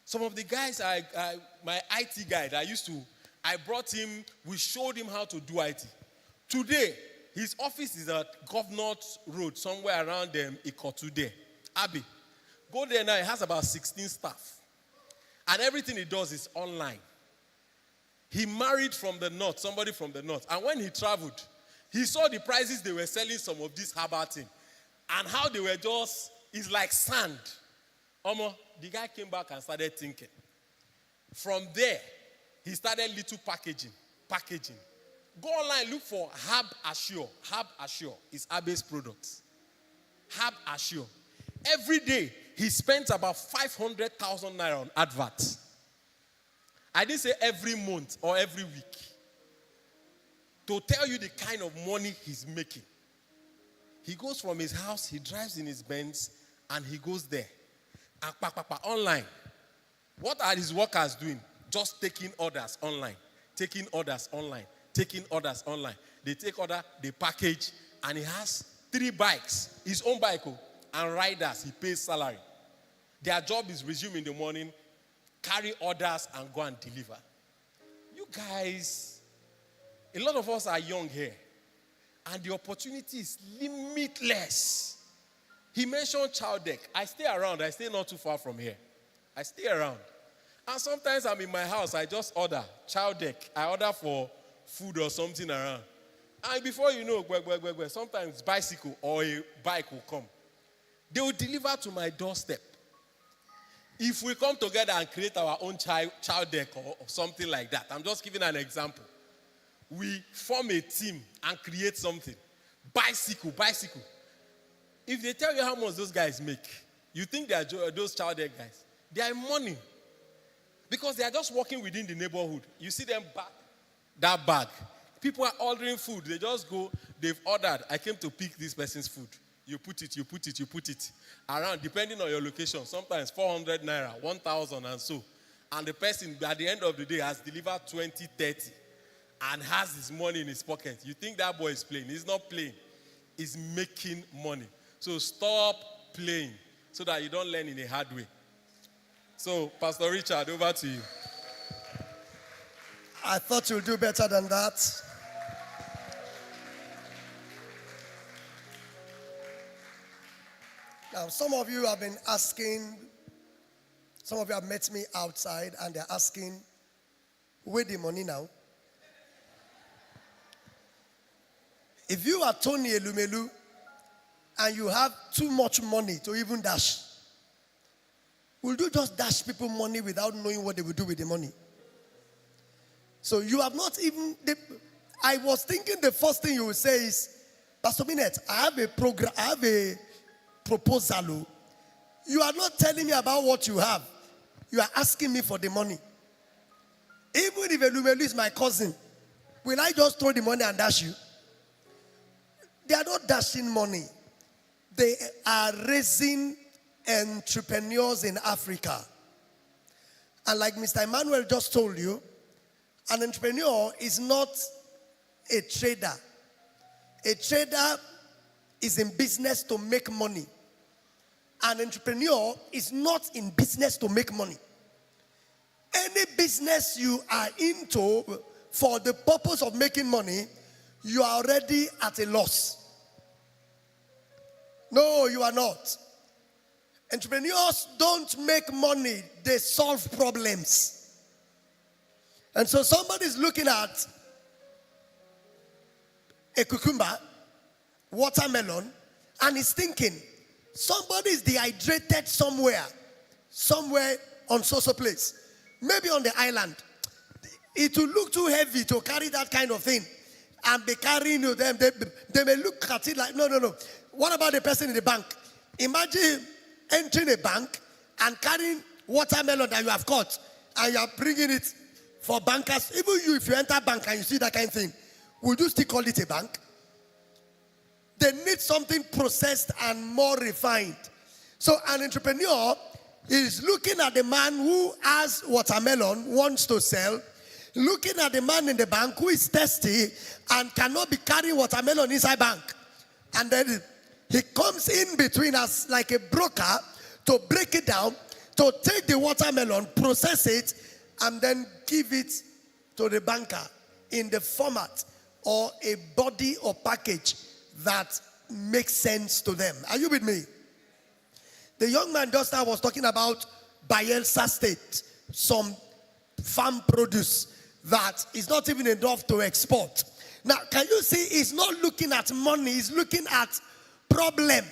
Some of the guys, my IT guy that I brought him, we showed him how to do IT. Today, his office is at Governor's Road, somewhere around Ikotu there. Abi, go there now, he has about 16 staff. And everything he does is online. He married from the north, somebody from the north. And when he traveled, he saw the prices they were selling some of this herbal thing. And how they were it's like sand. The guy came back and started thinking. From there, he started little packaging. Go online, look for Herb Assure. Herb Assure is Abe's products. Herb Assure. Every day, he spends about 500,000 naira on adverts. I didn't say every month or every week. To tell you the kind of money he's making. He goes from his house, he drives in his Benz, and he goes there. And online. What are his workers doing? Just taking orders online. Taking orders online. Taking orders online. They take order, they package, and he has 3 bikes. His own bike, and riders. He pays salary. Their job is resume in the morning, carry orders, and go and deliver. You guys, a lot of us are young here. And the opportunity is limitless. He mentioned child deck. I stay around. I stay not too far from here. I stay around. And sometimes I'm in my house. I just order child deck. I order for food or something around. And before you know, sometimes bicycle or a bike will come. They will deliver to my doorstep. If we come together and create our own child deck or something like that, I'm just giving an example. We form a team and create something. Bicycle. If they tell you how much those guys make, you think they are those child deck guys. They are money. Because they are just walking within the neighborhood. You see them that bag. People are ordering food. They just go, they've ordered. I came to pick this person's food. You put it. Around, depending on your location, sometimes 400 naira, 1,000 and so. And the person, at the end of the day, has delivered 20, 30 and has his money in his pocket. You think that boy is playing. He's not playing. He's making money. So stop playing so that you don't learn in a hard way. So, Pastor Richard, over to you. I thought you'll do better than that. Now, some of you have been asking, some of you have met me outside and they're asking, where the money now? If you are Tony Elumelu and you have too much money to even dash, will you just dash people money without knowing what they will do with the money? So you have not even, I was thinking the first thing you will say is, Pastor Minette, I have a program, I have a proposal. You are not telling me about what you have. You are asking me for the money. Even if Elumelu is my cousin, will I just throw the money and dash you? They are not dashing money. They are raising entrepreneurs in Africa. And like Mr. Emmanuel just told you, an entrepreneur is not a trader. A trader is in business to make money. An entrepreneur is not in business to make money. Any business you are into for the purpose of making money, you are already at a loss. No, you are not. Entrepreneurs don't make money, they solve problems. And so somebody is looking at a cucumber, watermelon, and is thinking, somebody is dehydrated somewhere on so place, maybe on the island. It will look too heavy to carry that kind of thing and be carrying them. They may look at it like, no. What about the person in the bank? Imagine entering a bank and carrying watermelon that you have caught and you are bringing it for bankers. Even you, if you enter a bank and you see that kind of thing, would you still call it a bank? They need something processed and more refined. So an entrepreneur is looking at the man who has watermelon, wants to sell. looking at the man in the bank who is thirsty and cannot be carrying watermelon inside bank. And then he comes in between us like a broker to break it down, to take the watermelon, process it, and then give it to the banker in the format or a body or package that makes sense to them. Are you with me? The young man just now was talking about Bayelsa State, some farm produce that is not even enough to export. Now, can you see he's not looking at money, he's looking at problem.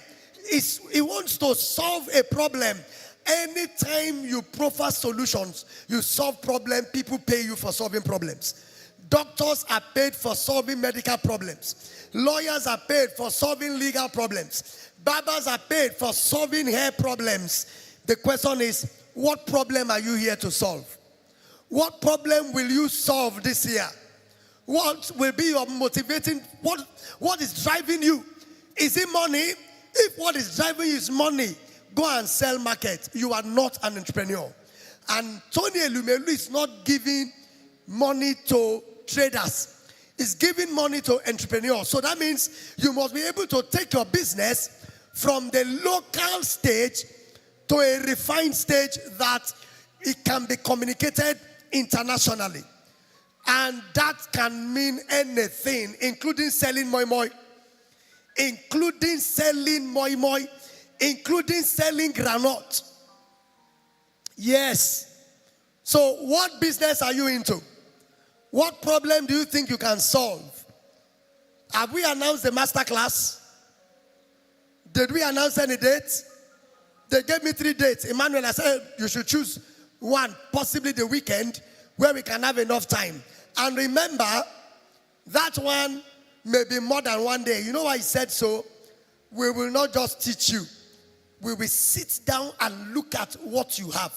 He wants to solve a problem. Anytime you proffer solutions, you solve problem, people pay you for solving problems. Doctors are paid for solving medical problems. Lawyers are paid for solving legal problems. Barbers are paid for solving hair problems. The question is, what problem are you here to solve? What problem will you solve this year? What will be your motivating, what is driving you? Is it money? If what is driving you is money, go and sell market. You are not an entrepreneur. And Tony Elumelu is not giving money to traders. He's giving money to entrepreneurs. So that means you must be able to take your business from the local stage to a refined stage that it can be communicated internationally. And that can mean anything, including selling moi moi, including selling moi moi, including selling granite. Yes. So what business are you into? What problem do you think you can solve? Have we announced the master class? Did we announce any dates? They gave me 3 dates. Emmanuel, I said you should choose one, possibly the weekend, where we can have enough time. And remember, that one may be more than 1 day. You know why he said so? We will not just teach you. We will sit down and look at what you have.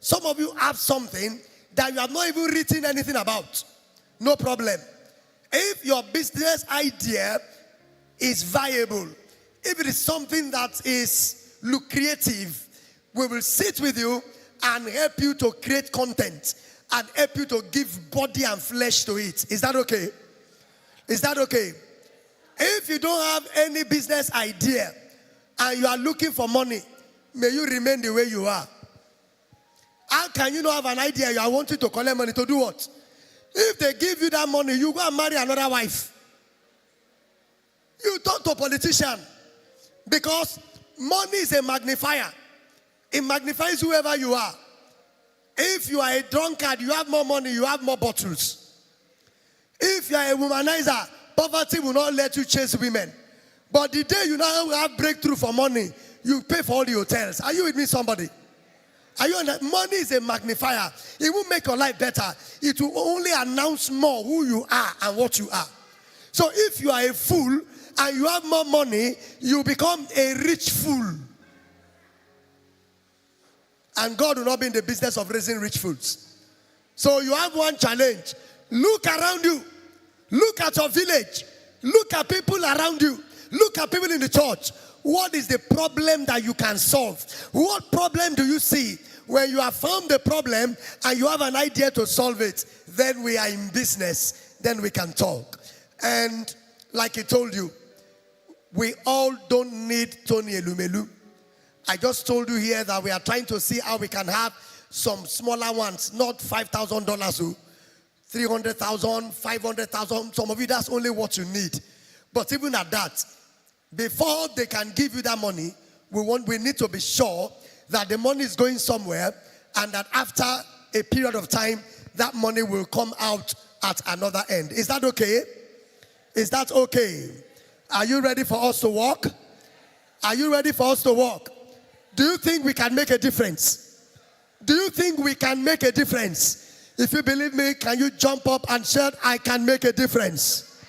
Some of you have something that you have not even written anything about. No problem. If your business idea is viable, if it is something that is lucrative, we will sit with you and help you to create content and help you to give body and flesh to it. Is that okay? Is that okay? If you don't have any business idea and you are looking for money, may you remain the way you are. How can you not have an idea? You are wanting to collect money to do what? If they give you that money, you go and marry another wife. You talk to a politician. Because money is a magnifier. It magnifies whoever you are. If you are a drunkard, you have more money, you have more bottles. If you are a womanizer, poverty will not let you chase women. But the day you now have breakthrough for money, you pay for all the hotels. Are you with me, somebody? Are you on that? Money is a magnifier. It will make your life better. It will only announce more who you are and what you are. So if you are a fool and you have more money, you become a rich fool. And God will not be in the business of raising rich fools. So you have one challenge. Look around you. Look at your village. Look at people around you. Look at people in the church. What is the problem that you can solve? What problem do you see? When you have found the problem and you have an idea to solve it, then we are in business. Then we can talk. And like I told you, we all don't need Tony Elumelu. I just told you here that we are trying to see how we can have some smaller ones, not $5,000, 300,000, 500,000. Some of you, that's only what you need. But even at that, before they can give you that money, we need to be sure that the money is going somewhere and that after a period of time, that money will come out at another end. Is that okay? Is that okay? Are you ready for us to walk? Are you ready for us to walk? Do you think we can make a difference? Do you think we can make a difference? If you believe me, can you jump up and shout, I can make a difference?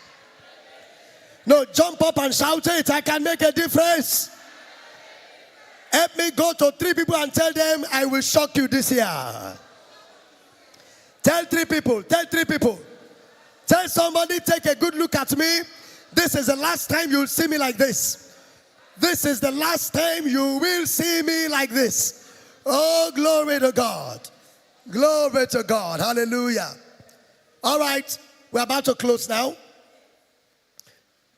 No, jump up and shout it, I can make a difference. Help me go to 3 people and tell them, I will shock you this year. Tell 3 people, tell 3 people. Tell somebody, take a good look at me. This is the last time you'll see me like this. This is the last time you will see me like this. Oh, glory to God. Glory to God. Hallelujah. All right, we're about to close now.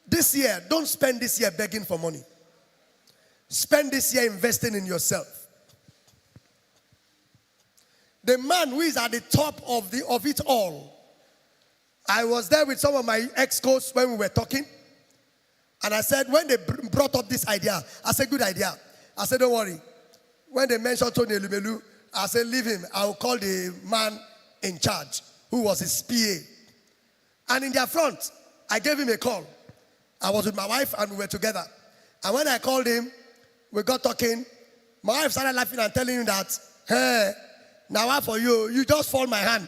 This year, don't spend this year begging for money. Spend this year investing in yourself. The man who is at the top of it all. I was there with some of my ex-coach when we were talking. And I said, when they brought up this idea, I said, good idea. I said, don't worry. When they mentioned Tony Elumelu, I said, leave him. I will call the man in charge, who was his PA. And in their front, I gave him a call. I was with my wife and we were together. And when I called him, we got talking. My wife started laughing and telling him that, hey, now what for you? You just fall my hand.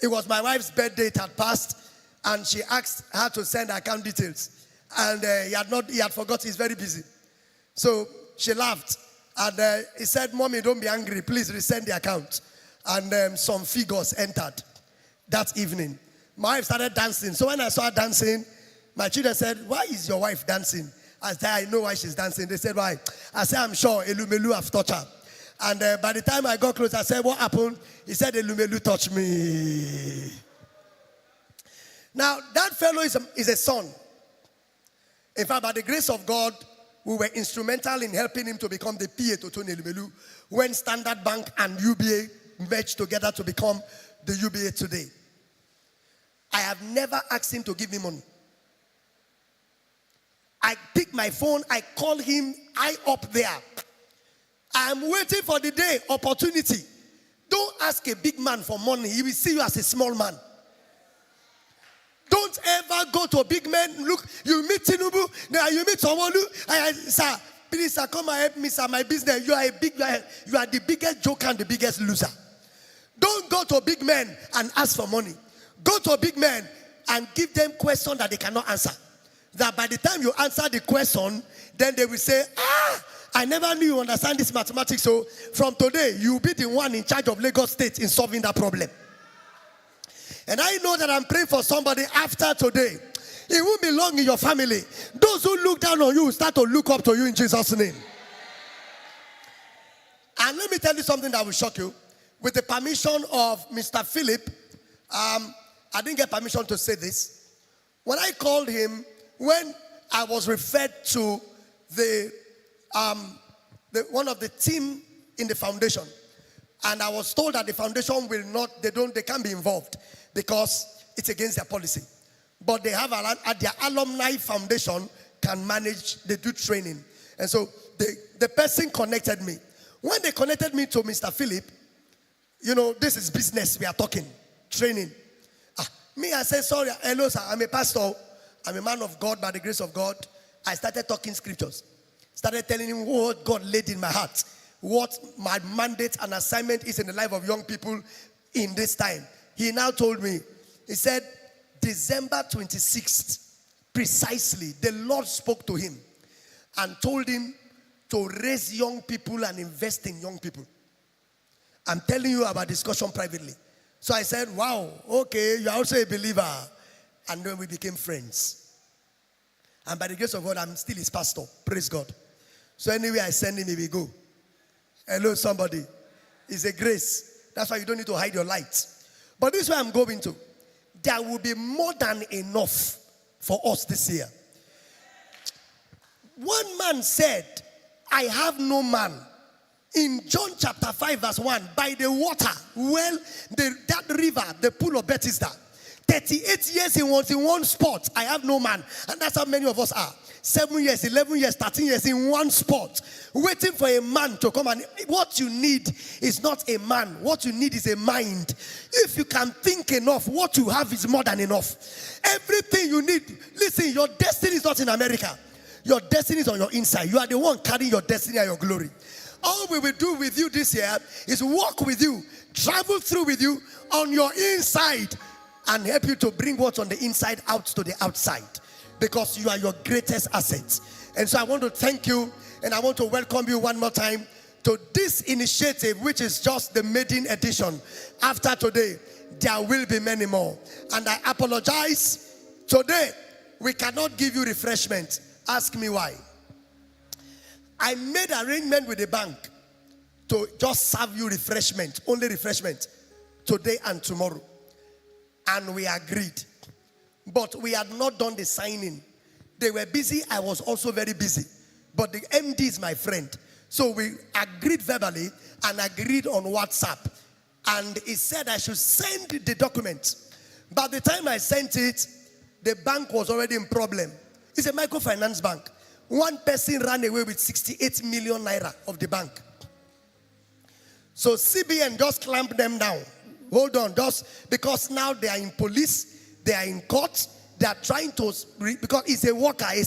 It was my wife's birthday, it had passed, and she asked her to send account details. And he had forgot, he's very busy. So she laughed. And he said, Mommy, don't be angry. Please resend the account. And some figures entered that evening. My wife started dancing. So when I saw her dancing, my children said, why is your wife dancing? I said, I know why she's dancing. They said, why? I said, I'm sure Elumelu have touched her. And by the time I got close, I said, what happened? He said, Elumelu touched me. Now, that fellow is a son. In fact, by the grace of God, we were instrumental in helping him to become the PA to Tony Elumelu when Standard Bank and UBA merged together to become the UBA today. I have never asked him to give me money. I pick my phone, I call him, I up there. I am waiting for the day, opportunity. Don't ask a big man for money. He will see you as a small man. Don't ever go to a big man. Look, you meet Tinubu, now you meet someone. Sir, please, sir, come and help me, sir. My business. You are the biggest joker and the biggest loser. Don't go to a big man and ask for money. Go to a big man and give them questions that they cannot answer. That by the time you answer the question, then they will say, I never knew you understand this mathematics. So from today, you will be the one in charge of Lagos State in solving that problem. And I know that I'm praying for somebody after today. It won't be long in your family. Those who look down on you will start to look up to you in Jesus' name. And let me tell you something that will shock you. With the permission of Mr. Philip, I didn't get permission to say this. When I called him, when I was referred to one of the team in the foundation, and I was told that the foundation will not, they can't be involved because it's against their policy. But they have their alumni foundation can manage, they do training. And so the person connected me. When they connected me to Mr. Philip, you know, this is business we are talking, training. I said, sorry, hello sir, I'm a pastor. I'm a man of God by the grace of God. I started talking scriptures. Started telling him what God laid in my heart. What my mandate and assignment is in the life of young people in this time. He now told me, he said, December 26th, precisely, the Lord spoke to him and told him to raise young people and invest in young people. I'm telling you about discussion privately. So I said, wow, okay, you're also a believer. And then we became friends. And by the grace of God, I'm still his pastor. Praise God. So anyway, I send him, he will go. Hello, somebody. It's a grace. That's why you don't need to hide your light. But this is where I'm going to. There will be more than enough for us this year. One man said, I have no man. In John chapter 5 verse 1, by the water, well, that river, the pool of Bethesda, 38 years he was in one spot. I have no man. And that's how many of us are. 7 years, 11 years, 13 years in one spot, waiting for a man to come. And what you need is not a man. What you need is a mind. If you can think enough, what you have is more than enough. Everything you need. Listen, your destiny is not in America. Your destiny is on your inside. You are the one carrying your destiny and your glory. All we will do with you this year is walk with you, travel through with you on your inside, and help you to bring what's on the inside out to the outside. Because you are your greatest asset. And so I want to thank you, and I want to welcome you one more time to this initiative, which is just the maiden edition. After today, there will be many more. And I apologize. Today, we cannot give you refreshment. Ask me why. I made arrangement with the bank to just serve you refreshment, only refreshment, today and tomorrow. and we agreed. But we had not done the signing. They were busy. I was also very busy. But the MD is my friend. So we agreed verbally and agreed on WhatsApp. And he said I should send the documents. By the time I sent it, the bank was already in problem. It's a microfinance bank. One person ran away with 68 million naira of the bank. So CBN just clamped them down. Hold on, just because now they are in police, they are in court, they are trying to, because it's a worker,